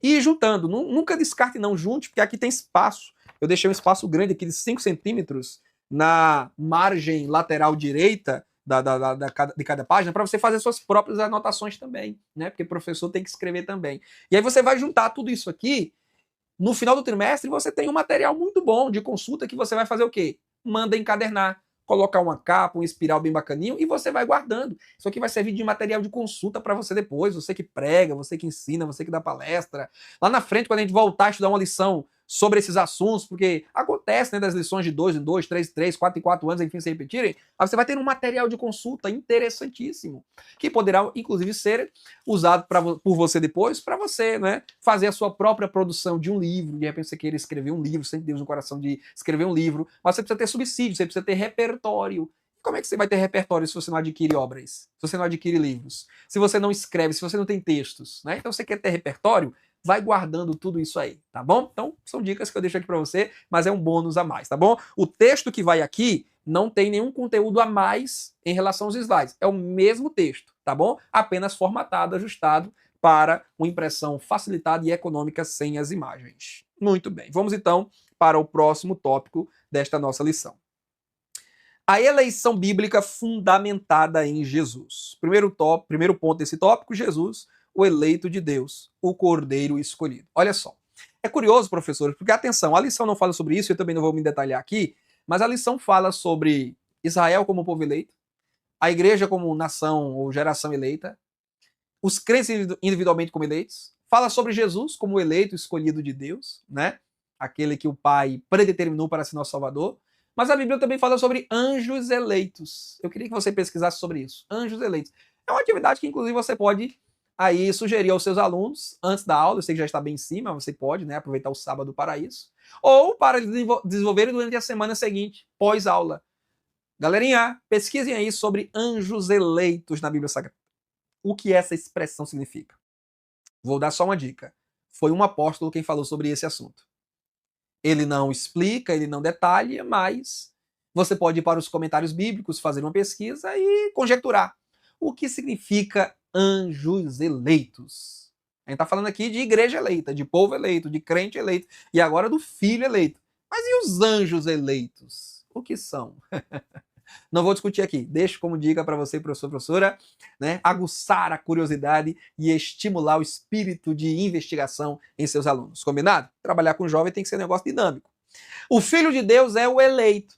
e ir juntando. Nunca descarte não, junte, porque aqui tem espaço. Eu deixei um espaço grande aqui de 5 centímetros na margem lateral direita de cada página para você fazer suas próprias anotações também, né? Porque o professor tem que escrever também. E aí você vai juntar tudo isso aqui. No final do trimestre você tem um material muito bom de consulta que você vai fazer o quê? Manda encadernar, colocar uma capa, um espiral bem bacaninho e você vai guardando. Isso aqui vai servir de material de consulta para você depois, você que prega, você que ensina, você que dá palestra. Lá na frente, quando a gente voltar a estudar uma lição sobre esses assuntos, porque acontece, né, das lições de 2 em 2, 3 em 3, 4 em 4 anos, enfim, se repetirem, aí você vai ter um material de consulta interessantíssimo, que poderá, inclusive, ser usado por você depois, para você, né, fazer a sua própria produção de um livro. De repente você queira escrever um livro, sente Deus no coração de escrever um livro, mas você precisa ter subsídio, você precisa ter repertório. Como é que você vai ter repertório se você não adquire obras? Se você não adquire livros? Se você não escreve, se você não tem textos, né? Então você quer ter repertório? Vai guardando tudo isso aí, tá bom? Então, são dicas que eu deixo aqui para você, mas é um bônus a mais, tá bom? O texto que vai aqui não tem nenhum conteúdo a mais em relação aos slides. É o mesmo texto, tá bom? Apenas formatado, ajustado para uma impressão facilitada e econômica sem as imagens. Muito bem. Vamos então para o próximo tópico desta nossa lição. A eleição bíblica fundamentada em Jesus. Primeiro ponto desse tópico, Jesus, o eleito de Deus, o Cordeiro escolhido. Olha só. É curioso, professores, porque atenção, a lição não fala sobre isso, eu também não vou me detalhar aqui, mas a lição fala sobre Israel como povo eleito, a igreja como nação ou geração eleita, os crentes individualmente como eleitos, fala sobre Jesus como o eleito escolhido de Deus, né? Aquele que o Pai predeterminou para ser nosso Salvador. Mas a Bíblia também fala sobre anjos eleitos. Eu queria que você pesquisasse sobre isso. Anjos eleitos. É uma atividade que, inclusive, você pode aí sugerir aos seus alunos antes da aula. Eu sei que já está bem em cima, você pode, né, aproveitar o sábado para isso. Ou para desenvolver durante a semana seguinte, pós-aula. Galerinha, pesquisem aí sobre anjos eleitos na Bíblia Sagrada. O que essa expressão significa? Vou dar só uma dica. Foi um apóstolo quem falou sobre esse assunto. Ele não explica, ele não detalha, mas você pode ir para os comentários bíblicos, fazer uma pesquisa e conjecturar. O que significa anjos eleitos? A gente está falando aqui de igreja eleita, de povo eleito, de crente eleito, e agora do filho eleito. Mas e os anjos eleitos? O que são? Não vou discutir aqui, deixo como dica para você, professor, professora, né, aguçar a curiosidade e estimular o espírito de investigação em seus alunos. Combinado? Trabalhar com jovem tem que ser um negócio dinâmico. O Filho de Deus é o eleito,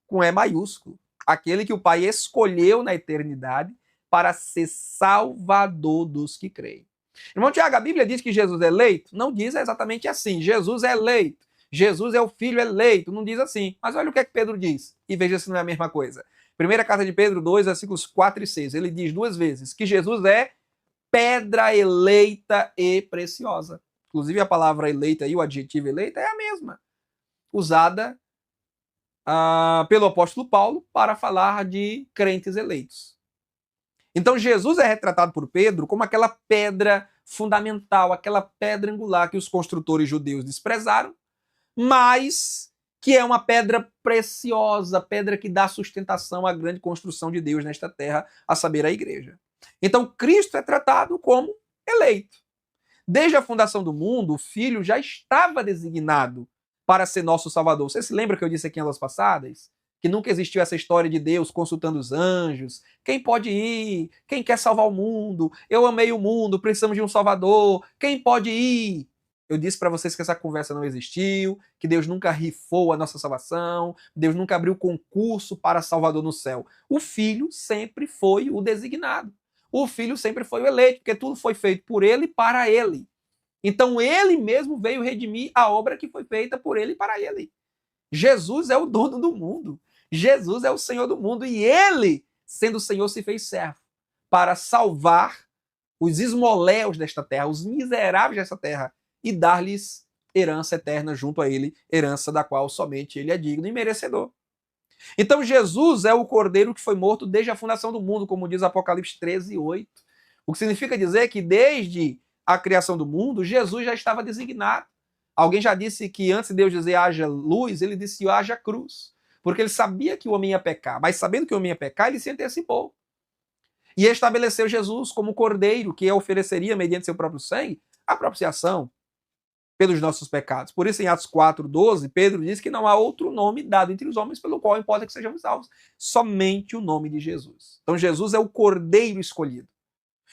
com E maiúsculo, aquele que o Pai escolheu na eternidade para ser salvador dos que creem. Irmão Tiago, a Bíblia diz que Jesus é eleito? Não diz exatamente assim. Jesus é eleito. Jesus é o filho eleito, não diz assim. Mas olha o que é que Pedro diz, e veja se não é a mesma coisa. Primeira carta de Pedro 2, versículos 4 e 6. Ele diz 2 vezes que Jesus é pedra eleita e preciosa. Inclusive a palavra eleita e o adjetivo eleita é a mesma, usada pelo apóstolo Paulo para falar de crentes eleitos. Então Jesus é retratado por Pedro como aquela pedra fundamental, aquela pedra angular que os construtores judeus desprezaram, mas que é uma pedra preciosa, pedra que dá sustentação à grande construção de Deus nesta terra, a saber, a igreja. Então, Cristo é tratado como eleito. Desde a fundação do mundo, o Filho já estava designado para ser nosso Salvador. Você se lembra que eu disse aqui em aulas passadas? Que nunca existiu essa história de Deus consultando os anjos. Quem pode ir? Quem quer salvar o mundo? Eu amei o mundo, precisamos de um Salvador. Quem pode ir? Eu disse para vocês que essa conversa não existiu, que Deus nunca rifou a nossa salvação, Deus nunca abriu concurso para Salvador no céu. O Filho sempre foi o designado. O Filho sempre foi o eleito, porque tudo foi feito por ele e para ele. Então ele mesmo veio redimir a obra que foi feita por ele e para ele. Jesus é o dono do mundo. Jesus é o Senhor do mundo e ele, sendo o Senhor, se fez servo para salvar os esmoléus desta terra, os miseráveis desta terra e dar-lhes herança eterna junto a ele, herança da qual somente ele é digno e merecedor. Então Jesus é o cordeiro que foi morto desde a fundação do mundo, como diz Apocalipse 13:8. O que significa dizer que desde a criação do mundo, Jesus já estava designado. Alguém já disse que antes de Deus dizer haja luz, ele disse haja cruz. Porque ele sabia que o homem ia pecar, mas sabendo que o homem ia pecar, ele se antecipou. E estabeleceu Jesus como cordeiro, que ofereceria, mediante seu próprio sangue, a propiciação pelos nossos pecados. Por isso, em Atos 4:12, Pedro diz que não há outro nome dado entre os homens pelo qual importa que sejamos salvos. Somente o nome de Jesus. Então, Jesus é o cordeiro escolhido.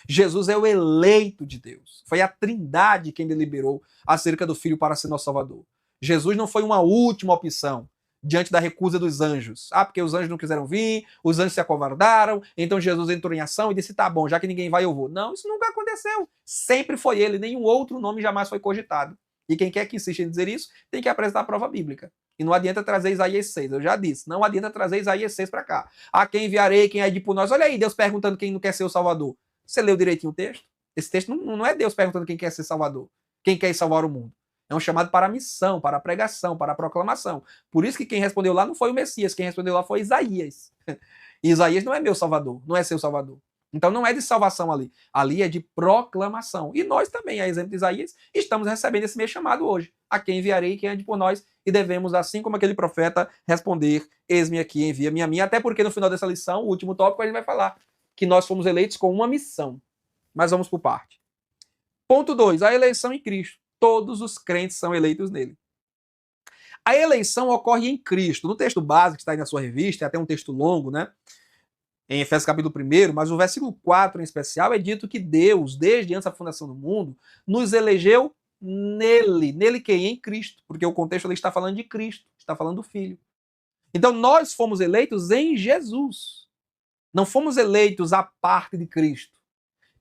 Jesus é o eleito de Deus. Foi a Trindade quem deliberou acerca do Filho para ser nosso Salvador. Jesus não foi uma última opção diante da recusa dos anjos. Ah, porque os anjos não quiseram vir, os anjos se acovardaram, então Jesus entrou em ação e disse, tá bom, já que ninguém vai, eu vou. Não, isso nunca aconteceu. Sempre foi ele, nenhum outro nome jamais foi cogitado. E quem quer que insista em dizer isso, tem que apresentar a prova bíblica. E não adianta trazer Isaías 6, eu já disse, não adianta trazer Isaías 6 para cá. Ah, quem enviarei, quem é de por nós? Olha aí, Deus perguntando quem não quer ser o Salvador. Você leu direitinho o texto? Esse texto não é Deus perguntando quem quer ser Salvador, quem quer salvar o mundo. É um chamado para a missão, para a pregação, para a proclamação. Por isso que quem respondeu lá não foi o Messias, quem respondeu lá foi Isaías. E Isaías não é meu Salvador, não é seu Salvador. Então não é de salvação ali. Ali é de proclamação. E nós também, a exemplo de Isaías, estamos recebendo esse mesmo chamado hoje. A quem enviarei, quem é de por nós, e devemos, assim como aquele profeta, responder, eis-me aqui, envia-me a mim. Até porque no final dessa lição, o último tópico, a gente vai falar que nós fomos eleitos com uma missão. Mas vamos por parte. Ponto 2, a eleição em Cristo. Todos os crentes são eleitos nele. A eleição ocorre em Cristo. No texto básico que está aí na sua revista, é até um texto longo, né? Em Efésios capítulo 1, mas o versículo 4 em especial é dito que Deus, desde antes da fundação do mundo, nos elegeu nele. Nele quem? Em Cristo. Porque o contexto ali está falando de Cristo, está falando do Filho. Então nós fomos eleitos em Jesus. Não fomos eleitos à parte de Cristo.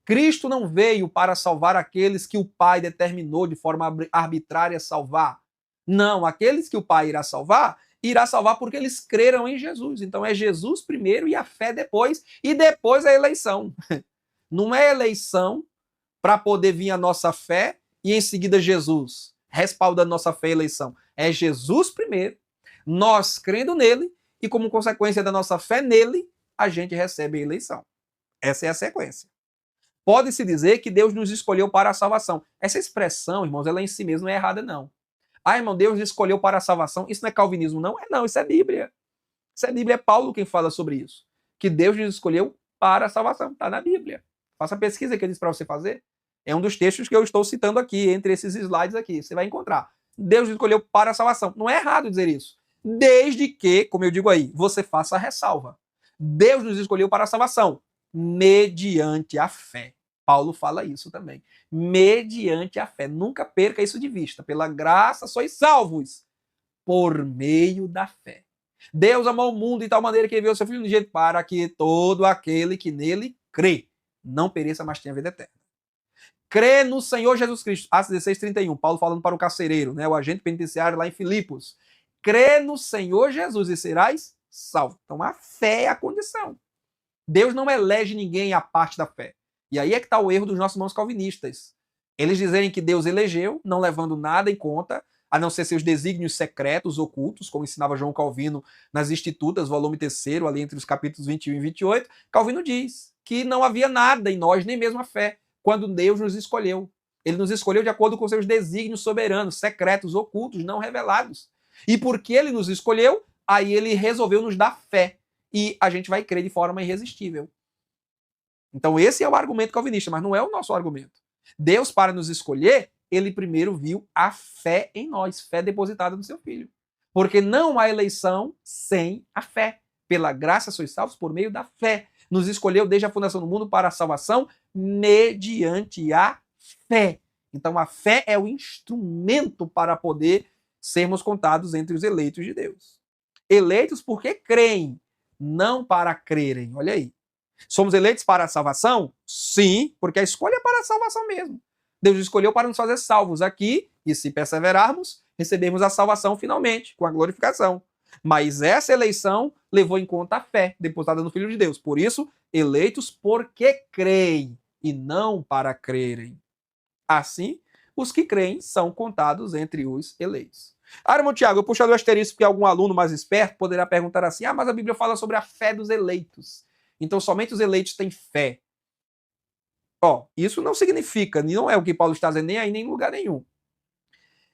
Cristo não veio para salvar aqueles que o Pai determinou de forma arbitrária salvar. Não, aqueles que o Pai irá salvar porque eles creram em Jesus. Então é Jesus primeiro e a fé depois, e depois a eleição. Não é eleição para poder vir a nossa fé e em seguida Jesus, respaldando nossa fé e eleição. É Jesus primeiro, nós crendo nele, e como consequência da nossa fé nele, a gente recebe a eleição. Essa é a sequência. Pode-se dizer que Deus nos escolheu para a salvação. Essa expressão, irmãos, ela em si mesma não é errada, não. Ah, irmão, Deus nos escolheu para a salvação. Isso não é calvinismo, não? Não, isso é Bíblia. Isso é Bíblia, é Paulo quem fala sobre isso. Que Deus nos escolheu para a salvação. Está na Bíblia. Faça a pesquisa que eu disse para você fazer. É um dos textos que eu estou citando aqui, entre esses slides aqui. Você vai encontrar. Deus nos escolheu para a salvação. Não é errado dizer isso. Desde que, como eu digo aí, você faça a ressalva. Deus nos escolheu para a salvação, mediante a fé. Paulo fala isso também. Mediante a fé. Nunca perca isso de vista. Pela graça sois salvos por meio da fé. Deus amou o mundo de tal maneira que enviou seu Filho unigênito para que todo aquele que nele crê não pereça, mas tenha vida eterna. Crê no Senhor Jesus Cristo. Atos 16:31. Paulo falando para o carcereiro, né, o agente penitenciário lá em Filipos. Crê no Senhor Jesus e serás salvo. Então a fé é a condição. Deus não elege ninguém à parte da fé. E aí é que está o erro dos nossos irmãos calvinistas. Eles dizerem que Deus elegeu, não levando nada em conta, a não ser seus desígnios secretos, ocultos, como ensinava João Calvino nas Institutas, volume 3º, ali entre os capítulos 21 e 28. Calvino diz que não havia nada em nós, nem mesmo a fé, quando Deus nos escolheu. Ele nos escolheu de acordo com seus desígnios soberanos, secretos, ocultos, não revelados. E porque ele nos escolheu, aí ele resolveu nos dar fé. E a gente vai crer de forma irresistível. Então esse é o argumento calvinista, mas não é o nosso argumento. Deus, para nos escolher, ele primeiro viu a fé em nós, fé depositada no seu Filho. Porque não há eleição sem a fé. Pela graça sois salvos por meio da fé. Nos escolheu desde a fundação do mundo para a salvação mediante a fé. Então a fé é o instrumento para poder sermos contados entre os eleitos de Deus. Eleitos porque creem, não para crerem. Olha aí. Somos eleitos para a salvação? Sim, porque a escolha é para a salvação mesmo. Deus escolheu para nos fazer salvos aqui, e se perseverarmos, recebemos a salvação finalmente, com a glorificação. Mas essa eleição levou em conta a fé depositada no Filho de Deus. Por isso, eleitos porque creem, e não para crerem. Assim, os que creem são contados entre os eleitos. Irmão Tiago, eu puxei o asterisco porque algum aluno mais esperto poderá perguntar assim, mas a Bíblia fala sobre a fé dos eleitos. Então somente os eleitos têm fé. Isso não significa, não é o que Paulo está dizendo nem aí nem em lugar nenhum,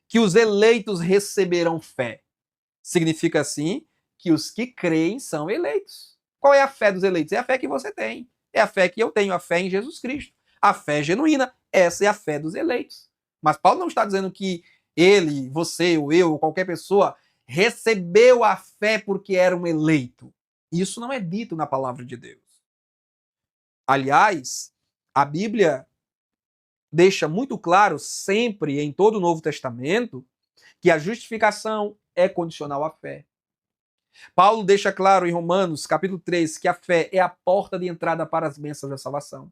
que os eleitos receberão fé. Significa sim que os que creem são eleitos. Qual é a fé dos eleitos? É a fé que você tem. É a fé que eu tenho, a fé em Jesus Cristo. A fé genuína, essa é a fé dos eleitos. Mas Paulo não está dizendo que ele, você, ou eu, ou qualquer pessoa, recebeu a fé porque era um eleito. Isso não é dito na palavra de Deus. Aliás, a Bíblia deixa muito claro, sempre, em todo o Novo Testamento, que a justificação é condicional à fé. Paulo deixa claro em Romanos, capítulo 3, que a fé é a porta de entrada para as bênçãos da salvação.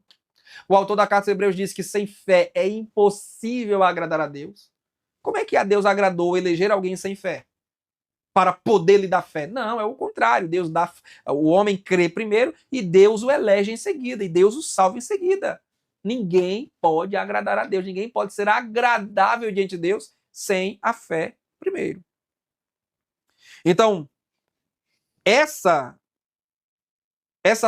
O autor da carta aos Hebreus diz que sem fé é impossível agradar a Deus. Como é que a Deus agradou eleger alguém sem fé? Para poder lhe dar fé? Não, é o contrário. Deus dá, o homem crê primeiro e Deus o elege em seguida, e Deus o salva em seguida. Ninguém pode agradar a Deus, ninguém pode ser agradável diante de Deus sem a fé primeiro. Então, essa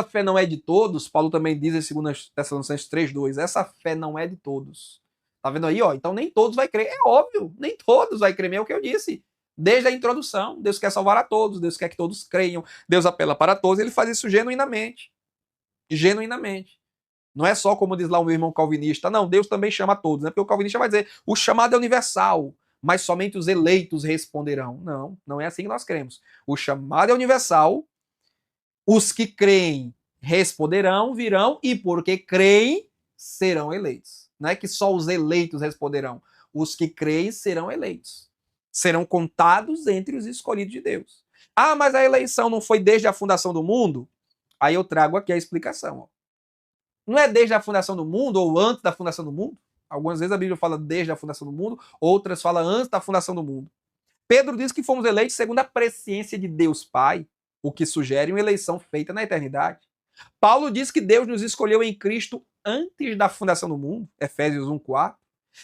fé não é de todos. Paulo também diz em 2 Tessalonicenses 3:2, essa fé não é de todos. Tá vendo aí? Então nem todos vai crer. É óbvio, nem todos vai crer, é o que eu disse. Desde a introdução, Deus quer salvar a todos, Deus quer que todos creiam, Deus apela para todos, ele faz isso genuinamente. Genuinamente. Não é só como diz lá o meu irmão calvinista, não, Deus também chama a todos, né? Porque o calvinista vai dizer, o chamado é universal, mas somente os eleitos responderão. Não, não é assim que nós cremos. O chamado é universal, os que creem responderão, virão, e porque creem, serão eleitos. Não é que só os eleitos responderão. Os que creem serão eleitos. Serão contados entre os escolhidos de Deus. Mas a eleição não foi desde a fundação do mundo? Aí eu trago aqui a explicação. Não é desde a fundação do mundo ou antes da fundação do mundo? Algumas vezes a Bíblia fala desde a fundação do mundo, outras falam antes da fundação do mundo. Pedro diz que fomos eleitos segundo a presciência de Deus Pai, o que sugere uma eleição feita na eternidade. Paulo diz que Deus nos escolheu em Cristo antes da fundação do mundo, Efésios 1:4,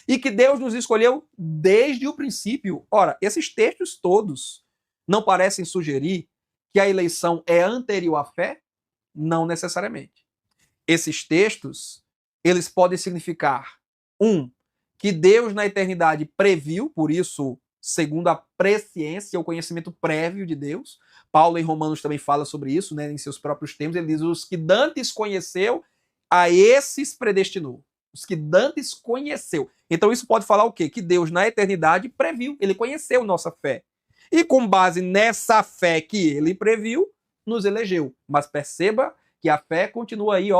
e que Deus nos escolheu desde o princípio. Ora, esses textos todos não parecem sugerir que a eleição é anterior à fé? Não necessariamente. Esses textos, eles podem significar, que Deus na eternidade previu, por isso, segundo a presciência, o conhecimento prévio de Deus. Paulo em Romanos também fala sobre isso, né, em seus próprios termos. Ele diz, os que dantes conheceu, a esses predestinou. Os que dantes conheceu. Então isso pode falar o quê? Que Deus na eternidade previu, ele conheceu nossa fé. E com base nessa fé que ele previu, nos elegeu. Mas perceba que a fé continua aí,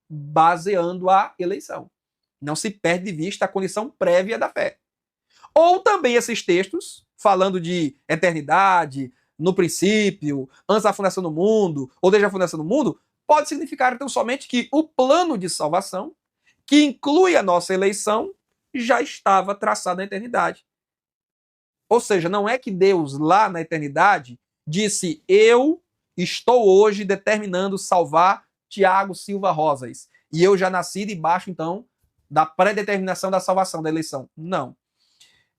baseando a eleição. Não se perde de vista a condição prévia da fé. Ou também esses textos, falando de eternidade, no princípio, antes da fundação do mundo, ou desde a fundação do mundo, pode significar então somente que o plano de salvação, que inclui a nossa eleição, já estava traçado na eternidade. Ou seja, não é que Deus lá na eternidade disse, eu estou hoje determinando salvar Tiago Silva Rosas, e eu já nasci debaixo, então, da predeterminação da salvação, da eleição. Não.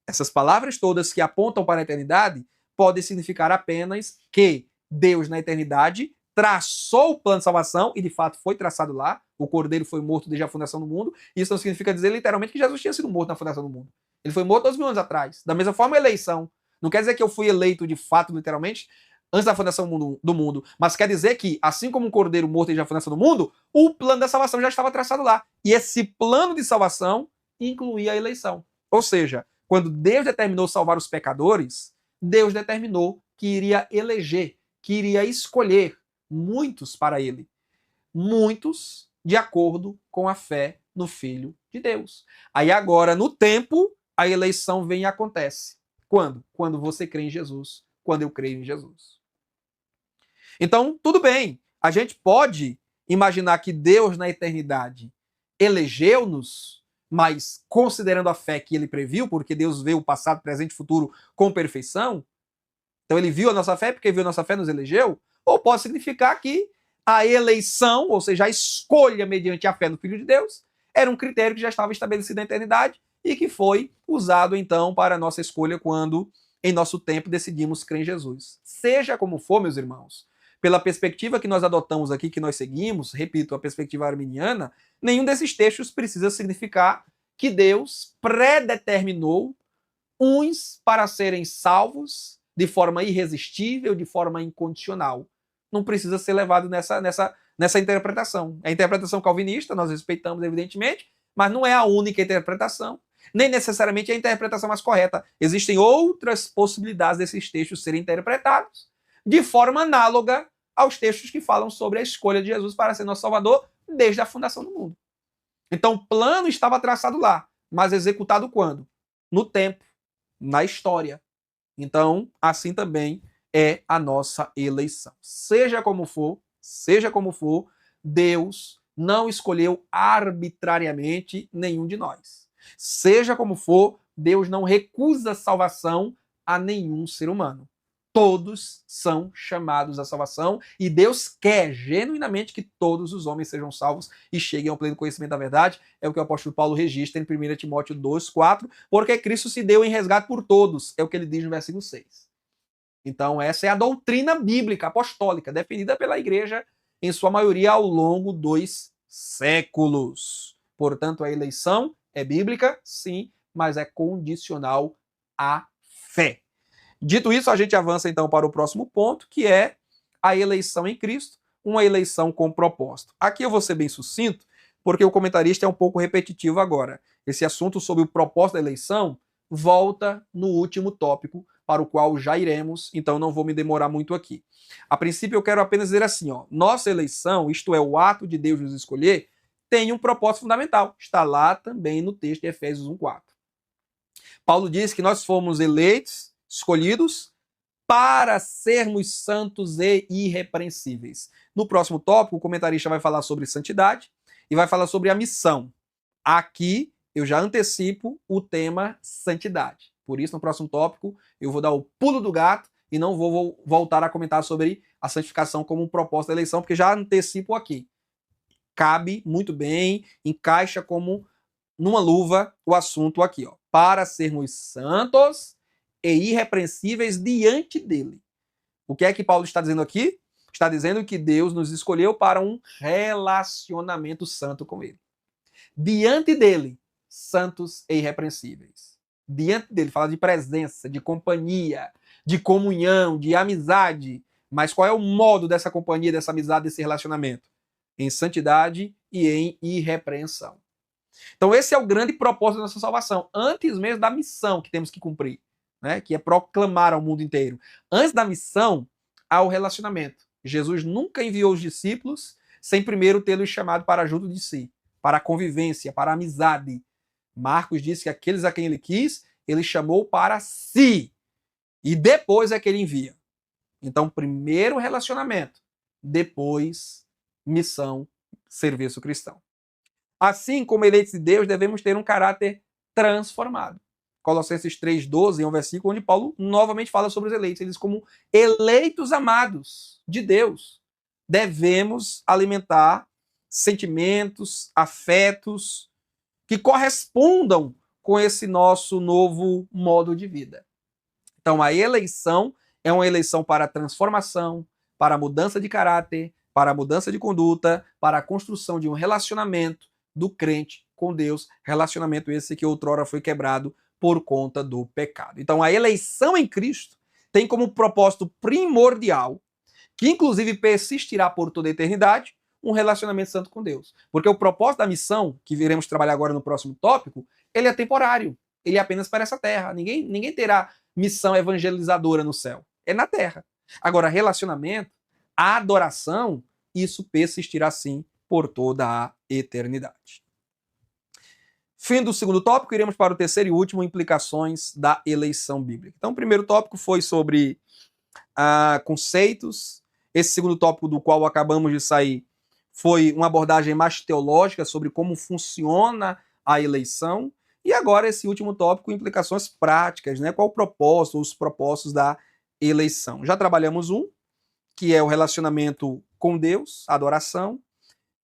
Essas palavras todas que apontam para a eternidade podem significar apenas que Deus, na eternidade, traçou o plano de salvação, e de fato foi traçado lá, o Cordeiro foi morto desde a fundação do mundo. Isso não significa dizer literalmente que Jesus tinha sido morto na fundação do mundo. Ele foi morto 2000 anos atrás. Da mesma forma, a eleição. Não quer dizer que eu fui eleito de fato, literalmente, antes da fundação do mundo, mas quer dizer que, assim como um cordeiro morto desde a fundação do mundo, o plano da salvação já estava traçado lá. E esse plano de salvação incluía a eleição. Ou seja, quando Deus determinou salvar os pecadores, Deus determinou que iria eleger, que iria escolher muitos para ele. Muitos de acordo com a fé no Filho de Deus. Aí agora, no tempo, a eleição vem e acontece. Quando? Quando você crê em Jesus. Quando eu creio em Jesus. Então, tudo bem. A gente pode imaginar que Deus, na eternidade, elegeu-nos, mas considerando a fé que ele previu, porque Deus vê o passado, presente e futuro com perfeição, então ele viu a nossa fé, porque viu a nossa fé, nos elegeu, ou pode significar que a eleição, ou seja, a escolha mediante a fé no Filho de Deus, era um critério que já estava estabelecido na eternidade e que foi usado, então, para a nossa escolha quando, em nosso tempo, decidimos crer em Jesus. Seja como for, meus irmãos, pela perspectiva que nós adotamos aqui, que nós seguimos, repito, a perspectiva arminiana, nenhum desses textos precisa significar que Deus predeterminou uns para serem salvos de forma irresistível, de forma incondicional. Não precisa ser levado nessa interpretação. É a interpretação calvinista, nós respeitamos, evidentemente, mas não é a única interpretação, nem necessariamente é a interpretação mais correta. Existem outras possibilidades desses textos serem interpretados de forma análoga aos textos que falam sobre a escolha de Jesus para ser nosso Salvador desde a fundação do mundo. Então, o plano estava traçado lá, mas executado quando? No tempo, na história. Então, assim também é a nossa eleição. Seja como for, Deus não escolheu arbitrariamente nenhum de nós. Seja como for, Deus não recusa salvação a nenhum ser humano. Todos são chamados à salvação e Deus quer genuinamente que todos os homens sejam salvos e cheguem ao pleno conhecimento da verdade. É o que o apóstolo Paulo registra em 1 Timóteo 2,4, porque Cristo se deu em resgate por todos, é o que ele diz no versículo 6. Então essa é a doutrina bíblica apostólica, defendida pela igreja em sua maioria ao longo dos séculos. Portanto, a eleição é bíblica, sim, mas é condicional à fé. Dito isso, a gente avança então para o próximo ponto, que é a eleição em Cristo, uma eleição com propósito. Aqui eu vou ser bem sucinto, porque o comentarista é um pouco repetitivo agora. Esse assunto sobre o propósito da eleição volta no último tópico, para o qual já iremos, então não vou me demorar muito aqui. A princípio eu quero apenas dizer assim, nossa eleição, isto é, o ato de Deus nos escolher, tem um propósito fundamental. Está lá também no texto de Efésios 1,4. Paulo diz que nós fomos eleitos, escolhidos para sermos santos e irrepreensíveis. No próximo tópico, o comentarista vai falar sobre santidade e vai falar sobre a missão. Aqui eu já antecipo o tema santidade. Por isso, no próximo tópico, eu vou dar o pulo do gato e não vou voltar a comentar sobre a santificação como um propósito da eleição, porque já antecipo aqui. Cabe muito bem, encaixa como numa luva o assunto aqui, para sermos santos e irrepreensíveis diante dele. O que é que Paulo está dizendo aqui? Está dizendo que Deus nos escolheu para um relacionamento santo com ele. Diante dele, santos e irrepreensíveis. Diante dele, fala de presença, de companhia, de comunhão, de amizade. Mas qual é o modo dessa companhia, dessa amizade, desse relacionamento? Em santidade e em irrepreensão. Então esse é o grande propósito da nossa salvação, antes mesmo da missão que temos que cumprir. Que é proclamar ao mundo inteiro. Antes da missão, há o relacionamento. Jesus nunca enviou os discípulos sem primeiro tê-los chamado para junto de si, para a convivência, para a amizade. Marcos diz que aqueles a quem ele quis, ele chamou para si. E depois é que ele envia. Então, primeiro relacionamento, depois missão, serviço cristão. Assim como eleitos de Deus, devemos ter um caráter transformado. Colossenses 3,12 é um versículo onde Paulo novamente fala sobre os eleitos. Eles, como eleitos amados de Deus, devemos alimentar sentimentos, afetos que correspondam com esse nosso novo modo de vida. Então, a eleição é uma eleição para a transformação, para a mudança de caráter, para a mudança de conduta, para a construção de um relacionamento do crente com Deus, relacionamento esse que outrora foi quebrado por conta do pecado. Então, a eleição em Cristo tem como propósito primordial, que inclusive persistirá por toda a eternidade, um relacionamento santo com Deus. Porque o propósito da missão, que viremos trabalhar agora no próximo tópico, ele é temporário. Ele é apenas para essa terra. Ninguém terá missão evangelizadora no céu. É na terra. Agora, relacionamento, a adoração, isso persistirá sim por toda a eternidade. Fim do segundo tópico, iremos para o terceiro e último, implicações da eleição bíblica. Então, o primeiro tópico foi sobre conceitos. Esse segundo tópico do qual acabamos de sair foi uma abordagem mais teológica sobre como funciona a eleição. E agora esse último tópico, implicações práticas, né? Qual o propósito, os propósitos da eleição. Já trabalhamos um, que é o relacionamento com Deus, a adoração,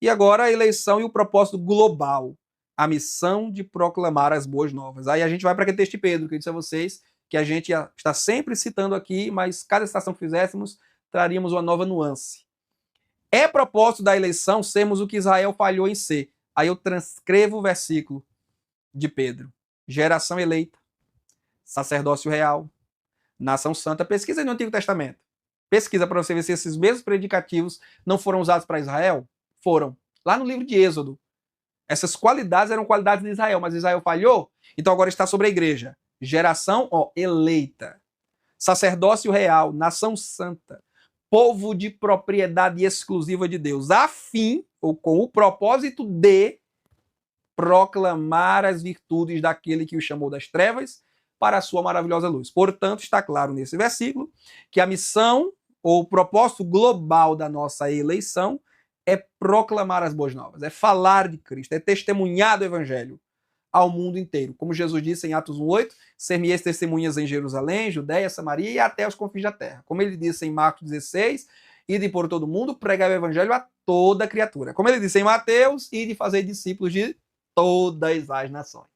e agora a eleição e o propósito global, a missão de proclamar as boas novas. Aí a gente vai para aquele texto de Pedro, que eu disse a vocês, que a gente está sempre citando aqui, mas cada citação que fizéssemos, traríamos uma nova nuance. É propósito da eleição sermos o que Israel falhou em ser. Aí eu transcrevo o versículo de Pedro. Geração eleita, sacerdócio real, nação santa. Pesquisa no Antigo Testamento. Pesquisa para você ver se esses mesmos predicativos não foram usados para Israel. Foram. Lá no livro de Êxodo. Essas qualidades eram qualidades de Israel, mas Israel falhou. Então agora está sobre a igreja. Geração eleita, sacerdócio real, nação santa, povo de propriedade exclusiva de Deus, a fim, ou com o propósito de proclamar as virtudes daquele que o chamou das trevas para a sua maravilhosa luz. Portanto, está claro nesse versículo que a missão ou o propósito global da nossa eleição é proclamar as boas novas, é falar de Cristo, é testemunhar do evangelho ao mundo inteiro. Como Jesus disse em Atos 1:8, ser-me-eis testemunhas em Jerusalém, Judeia, Samaria e até os confins da terra. Como ele disse em Marcos 16, ide por todo mundo, pregar o evangelho a toda criatura. Como ele disse em Mateus, ide fazer discípulos de todas as nações.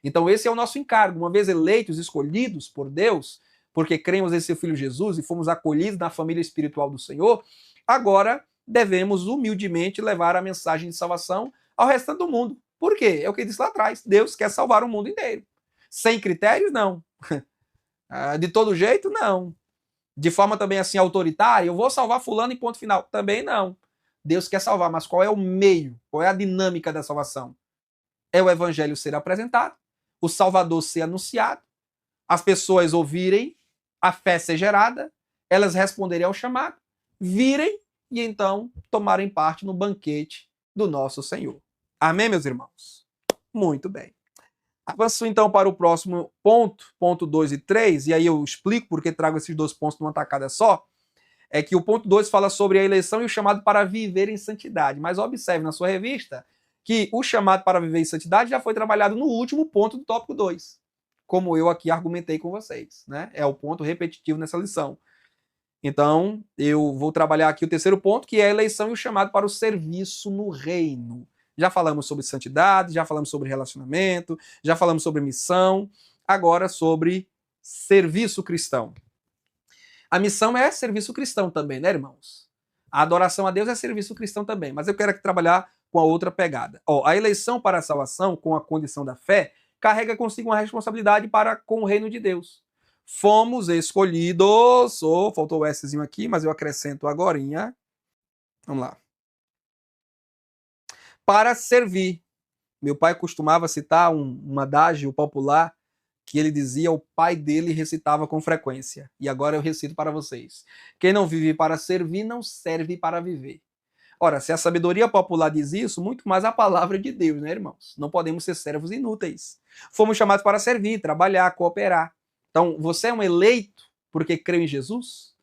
Então esse é o nosso encargo. Uma vez eleitos, escolhidos por Deus, porque cremos em seu Filho Jesus e fomos acolhidos na família espiritual do Senhor, agora devemos humildemente levar a mensagem de salvação ao restante do mundo. Por quê? É o que ele disse lá atrás. Deus quer salvar o mundo inteiro. Sem critérios, não. De todo jeito, não. De forma também assim autoritária, eu vou salvar fulano e ponto final. Também não. Deus quer salvar, mas qual é o meio? Qual é a dinâmica da salvação? É o evangelho ser apresentado, o Salvador ser anunciado, as pessoas ouvirem, a fé ser gerada, elas responderem ao chamado, virem e então tomarem parte no banquete do nosso Senhor. Amém, meus irmãos? Muito bem. Avanço então para o próximo ponto 2 e 3, e aí eu explico porque trago esses dois pontos numa tacada só. É que o ponto 2 fala sobre a eleição e o chamado para viver em santidade. Mas observe na sua revista que o chamado para viver em santidade já foi trabalhado no último ponto do tópico 2, como eu aqui argumentei com vocês, né? É o ponto repetitivo nessa lição. Então, eu vou trabalhar aqui o terceiro ponto, que é a eleição e o chamado para o serviço no reino. Já falamos sobre santidade, já falamos sobre relacionamento, já falamos sobre missão, agora sobre serviço cristão. A missão é serviço cristão também, né, irmãos? A adoração a Deus é serviço cristão também, mas eu quero aqui trabalhar com a outra pegada. A eleição para a salvação, com a condição da fé, carrega consigo uma responsabilidade para com o reino de Deus. Fomos escolhidos, faltou o Szinho aqui, mas eu acrescento agorinha. Vamos lá. Para servir. Meu pai costumava citar um adágio popular que ele dizia, o pai dele recitava com frequência. E agora eu recito para vocês. Quem não vive para servir, não serve para viver. Ora, se a sabedoria popular diz isso, muito mais a palavra de Deus, né, irmãos? Não podemos ser servos inúteis. Fomos chamados para servir, trabalhar, cooperar. Então, você é um eleito porque creu em Jesus?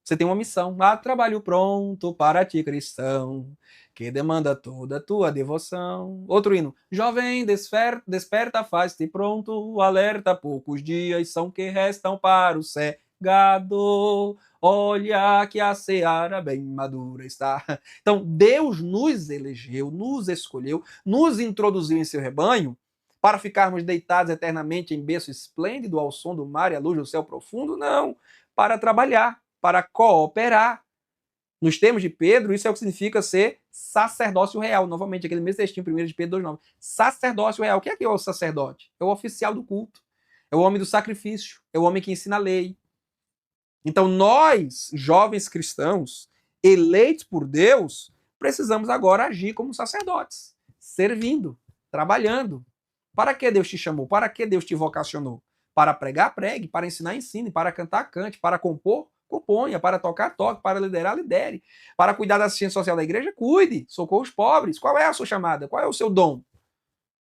Você tem uma missão. Trabalho pronto para ti, cristão, que demanda toda a tua devoção. Outro hino. Jovem, desperta, faz-te pronto, alerta, poucos dias são que restam para o cegado. Olha que a seara bem madura está. Então, Deus nos elegeu, nos escolheu, nos introduziu em seu rebanho para ficarmos deitados eternamente em berço esplêndido ao som do mar e à luz do céu profundo? Não, para trabalhar, para cooperar. Nos termos de Pedro, isso é o que significa ser sacerdócio real. Novamente, aquele mesmo textinho, 1 de Pedro 2,9. Sacerdócio real. O que é o sacerdote? É o oficial do culto. É o homem do sacrifício. É o homem que ensina a lei. Então, nós, jovens cristãos, eleitos por Deus, precisamos agora agir como sacerdotes, servindo, trabalhando, Para que Deus te chamou? Para que Deus te vocacionou? Para pregar, pregue, para ensinar, ensine, para cantar, cante, para compor, componha, para tocar, toque, para liderar, lidere, para cuidar da assistência social da igreja, cuide, socorra os pobres. Qual é a sua chamada? Qual é o seu dom?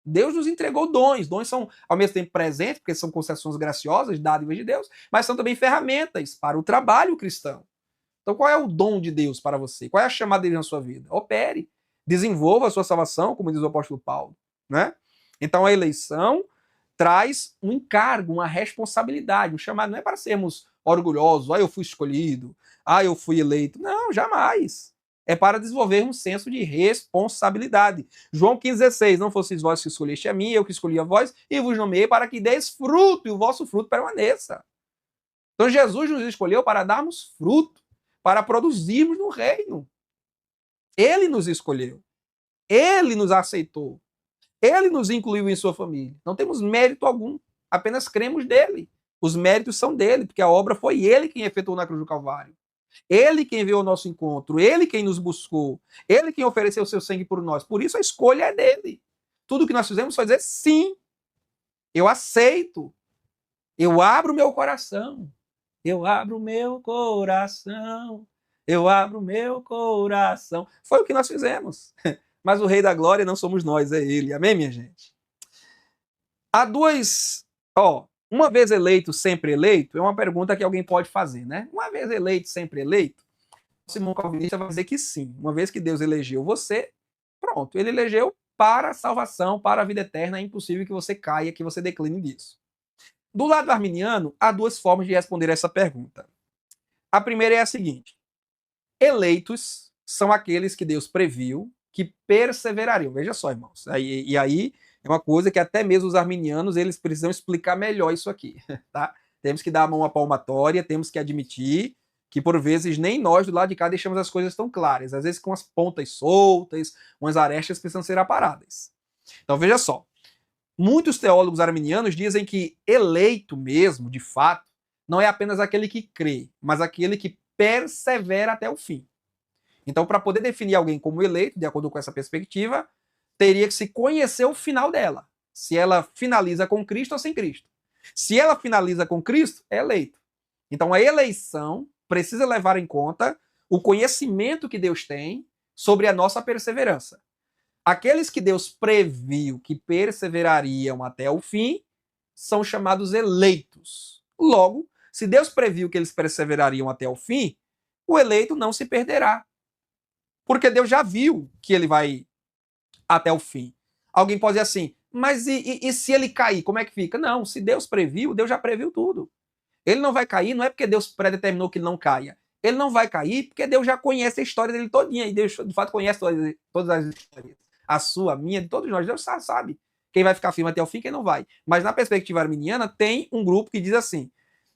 Deus nos entregou dons. Dons são, ao mesmo tempo, presentes, porque são concessões graciosas, dádivas de Deus, mas são também ferramentas para o trabalho cristão. Então, qual é o dom de Deus para você? Qual é a chamada dele na sua vida? Opere, desenvolva a sua salvação, como diz o apóstolo Paulo, né? Então, a eleição traz um encargo, uma responsabilidade, um chamado. Não é para sermos orgulhosos, eu fui escolhido, eu fui eleito. Não, jamais. É para desenvolver um senso de responsabilidade. João 15,16, não fosseis vós que escolheste a mim, eu que escolhi a vós, e vos nomeei para que deis fruto, e o vosso fruto permaneça. Então Jesus nos escolheu para darmos fruto, para produzirmos no reino. Ele nos escolheu. Ele nos aceitou. Ele nos incluiu em sua família. Não temos mérito algum, apenas cremos nele. Os méritos são dele, porque a obra foi ele quem efetuou na cruz do Calvário. Ele quem veio ao nosso encontro, ele quem nos buscou, ele quem ofereceu o seu sangue por nós. Por isso a escolha é dele. Tudo que nós fizemos foi dizer sim, eu aceito, eu abro meu coração, eu abro meu coração, eu abro meu coração. Foi o que nós fizemos. Mas o Rei da Glória não somos nós, é ele. Amém, minha gente? Há duas... uma vez eleito, sempre eleito, é uma pergunta que alguém pode fazer, né? Uma vez eleito, sempre eleito, o Simão Calvinista vai dizer que sim. Uma vez que Deus elegeu você, pronto, ele elegeu para a salvação, para a vida eterna, é impossível que você caia, que você decline disso. Do lado arminiano, há duas formas de responder essa pergunta. A primeira é a seguinte: eleitos são aqueles que Deus previu que perseverariam. Veja só, irmãos. E aí é uma coisa que até mesmo os arminianos eles precisam explicar melhor isso aqui, tá? Temos que dar a mão à palmatória, temos que admitir que por vezes nem nós do lado de cá deixamos as coisas tão claras, às vezes com as pontas soltas, umas arestas precisam ser aparadas. Então veja só, muitos teólogos arminianos dizem que eleito mesmo, de fato, não é apenas aquele que crê, mas aquele que persevera até o fim. Então, para poder definir alguém como eleito, de acordo com essa perspectiva, teria que se conhecer o final dela. Se ela finaliza com Cristo ou sem Cristo. Se ela finaliza com Cristo, é eleito. Então, a eleição precisa levar em conta o conhecimento que Deus tem sobre a nossa perseverança. Aqueles que Deus previu que perseverariam até o fim são chamados eleitos. Logo, se Deus previu que eles perseverariam até o fim, o eleito não se perderá. Porque Deus já viu que ele vai até o fim. Alguém pode dizer assim, mas e se ele cair, como é que fica? Não, se Deus previu, Deus já previu tudo. Ele não vai cair, não é porque Deus predeterminou que ele não caia. Ele não vai cair porque Deus já conhece a história dele todinha. E Deus, de fato, conhece todas as histórias. A sua, a minha, de todos nós. Deus sabe quem vai ficar firme até o fim e quem não vai. Mas na perspectiva arminiana, tem um grupo que diz assim,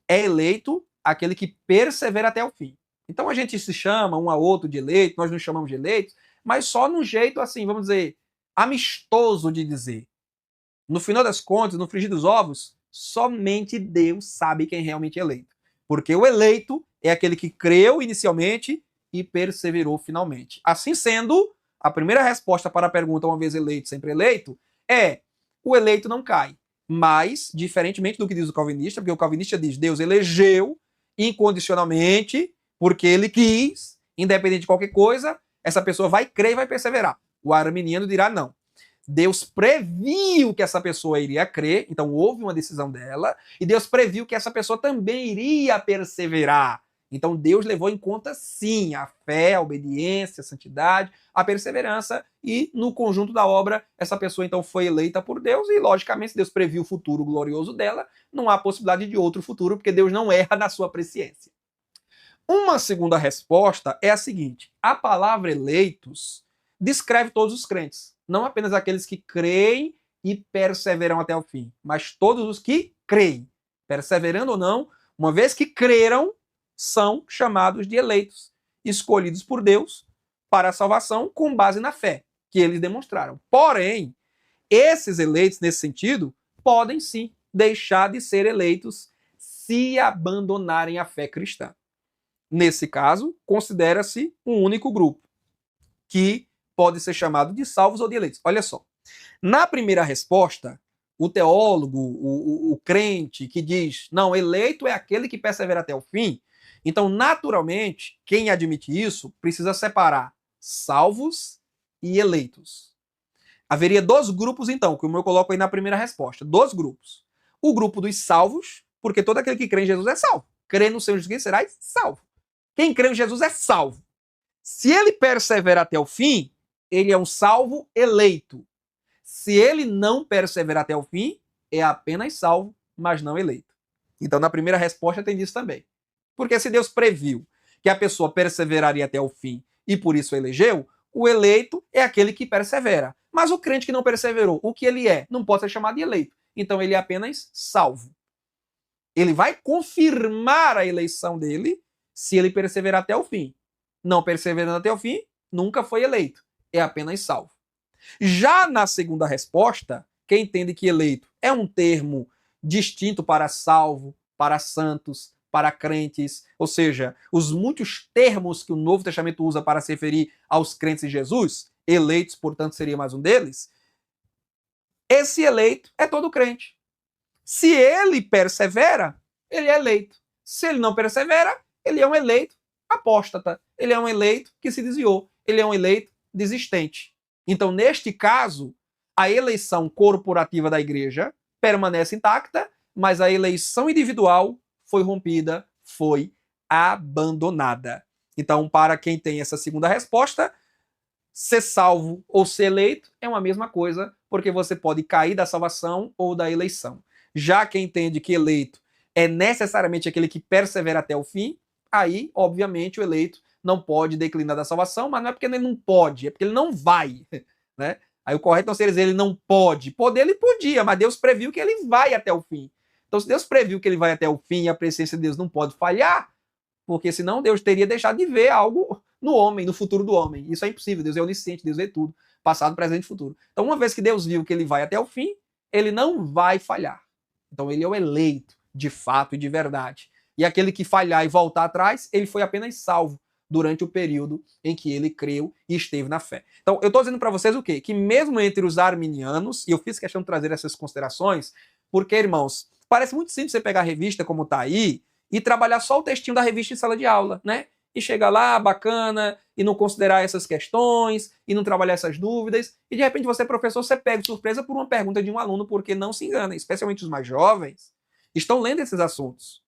é eleito aquele que persevera até o fim. Então a gente se chama um a outro de eleito, nós nos chamamos de eleitos, mas só num jeito assim, vamos dizer, amistoso de dizer. No final das contas, no frigir dos ovos, somente Deus sabe quem realmente é eleito. Porque o eleito é aquele que creu inicialmente e perseverou finalmente. Assim sendo, a primeira resposta para a pergunta, uma vez eleito, sempre eleito, é: o eleito não cai. Mas, diferentemente do que diz o calvinista, porque o calvinista diz Deus elegeu incondicionalmente, porque ele quis, independente de qualquer coisa, essa pessoa vai crer e vai perseverar. O arminiano dirá não. Deus previu que essa pessoa iria crer, então houve uma decisão dela, e Deus previu que essa pessoa também iria perseverar. Então Deus levou em conta, sim, a fé, a obediência, a santidade, a perseverança, e no conjunto da obra, essa pessoa então foi eleita por Deus, e logicamente, se Deus previu o futuro glorioso dela, não há possibilidade de outro futuro, porque Deus não erra na sua presciência. Uma segunda resposta é a seguinte: a palavra eleitos descreve todos os crentes, não apenas aqueles que creem e perseveram até o fim, mas todos os que creem, perseverando ou não, uma vez que creram, são chamados de eleitos, escolhidos por Deus para a salvação com base na fé que eles demonstraram. Porém, esses eleitos, nesse sentido, podem sim deixar de ser eleitos se abandonarem a fé cristã. Nesse caso, considera-se um único grupo, que pode ser chamado de salvos ou de eleitos. Olha só, na primeira resposta, o teólogo, o crente que diz, não, eleito é aquele que persevera até o fim. Então, naturalmente, quem admite isso precisa separar salvos e eleitos. Haveria dois grupos, então, que eu coloco aí na primeira resposta. Dois grupos. O grupo dos salvos, porque todo aquele que crê em Jesus é salvo. Crê no Senhor Jesus será salvo. Quem crê em Jesus é salvo. Se ele persevera até o fim, ele é um salvo eleito. Se ele não persevera até o fim, é apenas salvo, mas não eleito. Então, na primeira resposta tem disso também. Porque se Deus previu que a pessoa perseveraria até o fim e por isso elegeu, o eleito é aquele que persevera. Mas o crente que não perseverou, o que ele é? Não pode ser chamado de eleito. Então ele é apenas salvo. Ele vai confirmar a eleição dele se ele perseverar até o fim. Não perseverando até o fim, nunca foi eleito. É apenas salvo. Já na segunda resposta, quem entende que eleito é um termo distinto para salvo, para santos, para crentes, ou seja, os muitos termos que o Novo Testamento usa para se referir aos crentes em Jesus, eleitos, portanto, seria mais um deles. Esse eleito é todo crente. Se ele persevera, ele é eleito. Se ele não persevera, ele é um eleito apóstata. Ele é um eleito que se desviou. Ele é um eleito desistente. Então, neste caso, a eleição corporativa da igreja permanece intacta, mas a eleição individual foi rompida, foi abandonada. Então, para quem tem essa segunda resposta, ser salvo ou ser eleito é uma mesma coisa, porque você pode cair da salvação ou da eleição. Já quem entende que eleito é necessariamente aquele que persevera até o fim, aí, obviamente, o eleito não pode declinar da salvação, mas não é porque ele não pode, é porque ele não vai, né? Aí o correto não seria dizer ele não pode. Poder ele podia, mas Deus previu que ele vai até o fim. Então, se Deus previu que ele vai até o fim e a presença de Deus não pode falhar, porque senão Deus teria deixado de ver algo no homem, no futuro do homem. Isso é impossível, Deus é onisciente, Deus vê tudo, passado, presente e futuro. Então, uma vez que Deus viu que ele vai até o fim, ele não vai falhar. Então, ele é o eleito, de fato e de verdade. E aquele que falhar e voltar atrás, ele foi apenas salvo durante o período em que ele creu e esteve na fé. Então, eu estou dizendo para vocês o quê? Que mesmo entre os arminianos, e eu fiz questão de trazer essas considerações, porque, irmãos, parece muito simples você pegar a revista como está aí e trabalhar só o textinho da revista em sala de aula, né? E chegar lá, bacana, e não considerar essas questões, e não trabalhar essas dúvidas, e de repente você, professor, você pega de surpresa por uma pergunta de um aluno, porque não se engana, especialmente os mais jovens, estão lendo esses assuntos.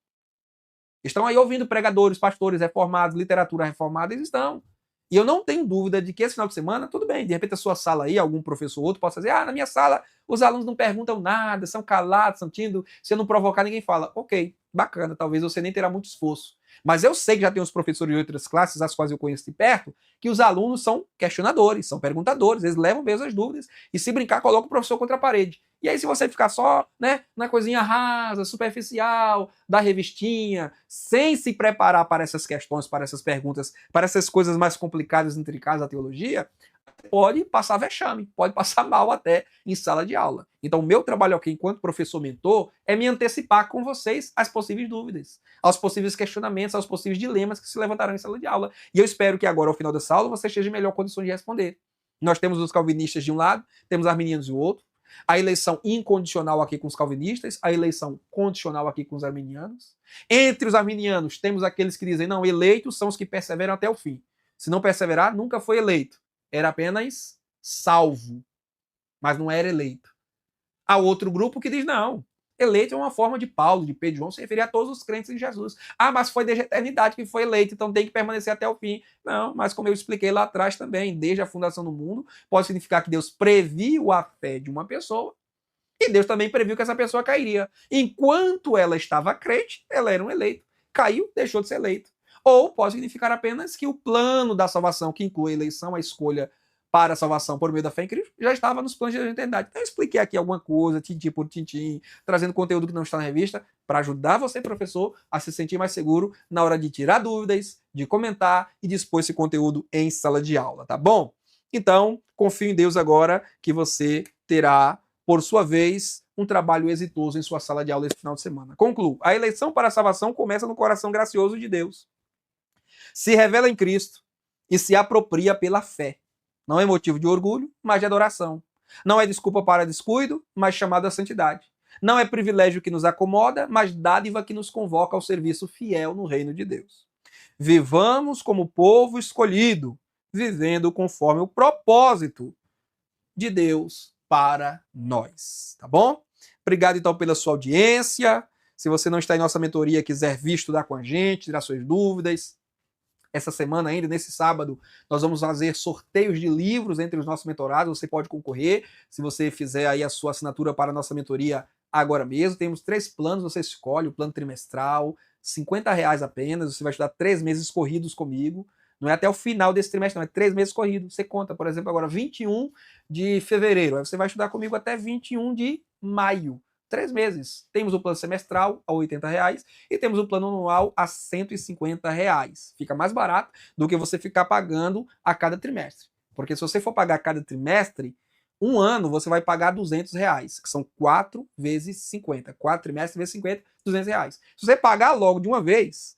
Estão aí ouvindo pregadores, pastores reformados, literatura reformada, eles estão. E eu não tenho dúvida de que esse final de semana, tudo bem, de repente a sua sala aí, algum professor ou outro possa dizer, na minha sala os alunos não perguntam nada, são calados, são tímidos, se eu não provocar ninguém fala. Ok, bacana, talvez você nem terá muito esforço. Mas eu sei que já tem os professores de outras classes, as quais eu conheço de perto, que os alunos são questionadores, são perguntadores, eles levam mesmo as dúvidas e se brincar, coloca o professor contra a parede. E aí se você ficar só, né, na coisinha rasa, superficial, da revistinha, sem se preparar para essas questões, para essas perguntas, para essas coisas mais complicadas, intricadas da teologia, pode passar vexame, pode passar mal até em sala de aula. Então, o meu trabalho aqui, enquanto professor mentor, é me antecipar com vocês às possíveis dúvidas, aos possíveis questionamentos, aos possíveis dilemas que se levantarão em sala de aula. E eu espero que agora, ao final dessa aula, você esteja em melhor condição de responder. Nós temos os calvinistas de um lado, temos os arminianos do outro, a eleição incondicional aqui com os calvinistas, a eleição condicional aqui com os arminianos. Entre os arminianos, temos aqueles que dizem, não, eleitos são os que perseveram até o fim. Se não perseverar, nunca foi eleito. Era apenas salvo, mas não era eleito. Há outro grupo que diz, não, eleito é uma forma de Paulo, de Pedro, João, se referir a todos os crentes em Jesus. Mas foi desde a eternidade que foi eleito, então tem que permanecer até o fim. Não, mas como eu expliquei lá atrás também, desde a fundação do mundo, pode significar que Deus previu a fé de uma pessoa e Deus também previu que essa pessoa cairia. Enquanto ela estava crente, ela era um eleito. Caiu, deixou de ser eleito. Ou pode significar apenas que o plano da salvação, que inclui a eleição, a escolha para a salvação por meio da fé em Cristo, já estava nos planos da eternidade. Então eu expliquei aqui alguma coisa, tintim por tintim, trazendo conteúdo que não está na revista, para ajudar você, professor, a se sentir mais seguro na hora de tirar dúvidas, de comentar e de expor esse conteúdo em sala de aula, tá bom? Então, confio em Deus agora que você terá, por sua vez, um trabalho exitoso em sua sala de aula esse final de semana. Concluo. A eleição para a salvação começa no coração gracioso de Deus. Se revela em Cristo e se apropria pela fé. Não é motivo de orgulho, mas de adoração. Não é desculpa para descuido, mas chamada à santidade. Não é privilégio que nos acomoda, mas dádiva que nos convoca ao serviço fiel no reino de Deus. Vivamos como povo escolhido, vivendo conforme o propósito de Deus para nós, tá bom? Obrigado então pela sua audiência. Se você não está em nossa mentoria e quiser vir estudar com a gente, tirar suas dúvidas, essa semana ainda, nesse sábado, nós vamos fazer sorteios de livros entre os nossos mentorados. Você pode concorrer se você fizer aí a sua assinatura para a nossa mentoria agora mesmo. Temos 3 planos, você escolhe o plano trimestral, R$ 50 apenas. Você vai estudar 3 meses corridos comigo. Não é até o final desse trimestre, não, é 3 meses corridos. Você conta, por exemplo, agora 21 de fevereiro. Aí você vai estudar comigo até 21 de maio. 3 meses. Temos o plano semestral a R$ 80 e temos o plano anual a R$ 150. Fica mais barato do que você ficar pagando a cada trimestre. Porque se você for pagar a cada trimestre, um ano você vai pagar R$ 200, que são 4 vezes 50. 4 trimestres vezes 50, R$ 200. Se você pagar logo de uma vez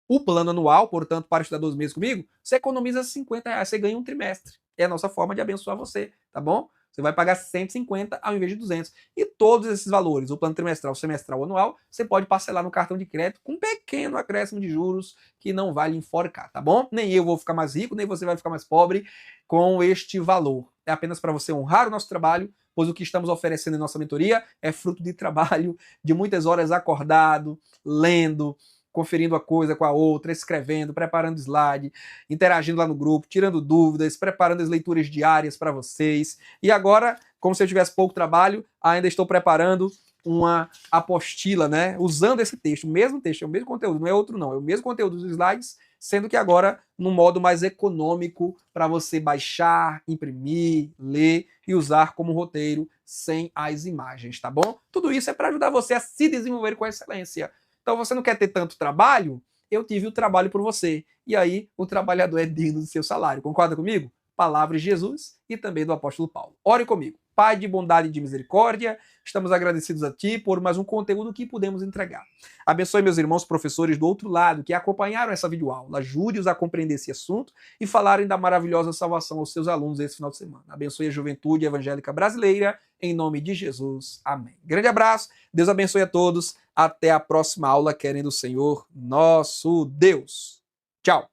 o plano anual, portanto, para estudar 12 meses comigo, você economiza R$ 50, você ganha um trimestre. É a nossa forma de abençoar você, tá bom? Você vai pagar 150 ao invés de 200. E todos esses valores, o plano trimestral, semestral, anual, você pode parcelar no cartão de crédito com um pequeno acréscimo de juros que não vai lhe enforcar, tá bom? Nem eu vou ficar mais rico, nem você vai ficar mais pobre com este valor. É apenas para você honrar o nosso trabalho, pois o que estamos oferecendo em nossa mentoria é fruto de trabalho, de muitas horas acordado, lendo, conferindo a coisa com a outra, escrevendo, preparando slide, interagindo lá no grupo, tirando dúvidas, preparando as leituras diárias para vocês. E agora, como se eu tivesse pouco trabalho, ainda estou preparando uma apostila, né? Usando esse texto, o mesmo texto, é o mesmo conteúdo, não é outro não, é o mesmo conteúdo dos slides, sendo que agora num modo mais econômico para você baixar, imprimir, ler e usar como roteiro sem as imagens, tá bom? Tudo isso é para ajudar você a se desenvolver com excelência. Então você não quer ter tanto trabalho? Eu tive o trabalho por você. E aí o trabalhador é digno do seu salário. Concorda comigo? Palavras de Jesus e também do apóstolo Paulo. Ore comigo. Pai de bondade e de misericórdia, estamos agradecidos a Ti por mais um conteúdo que pudemos entregar. Abençoe meus irmãos professores do outro lado que acompanharam essa videoaula. Ajude-os a compreender esse assunto e falarem da maravilhosa salvação aos seus alunos esse final de semana. Abençoe a juventude evangélica brasileira, em nome de Jesus. Amém. Grande abraço, Deus abençoe a todos. Até a próxima aula, querendo o Senhor nosso Deus. Tchau.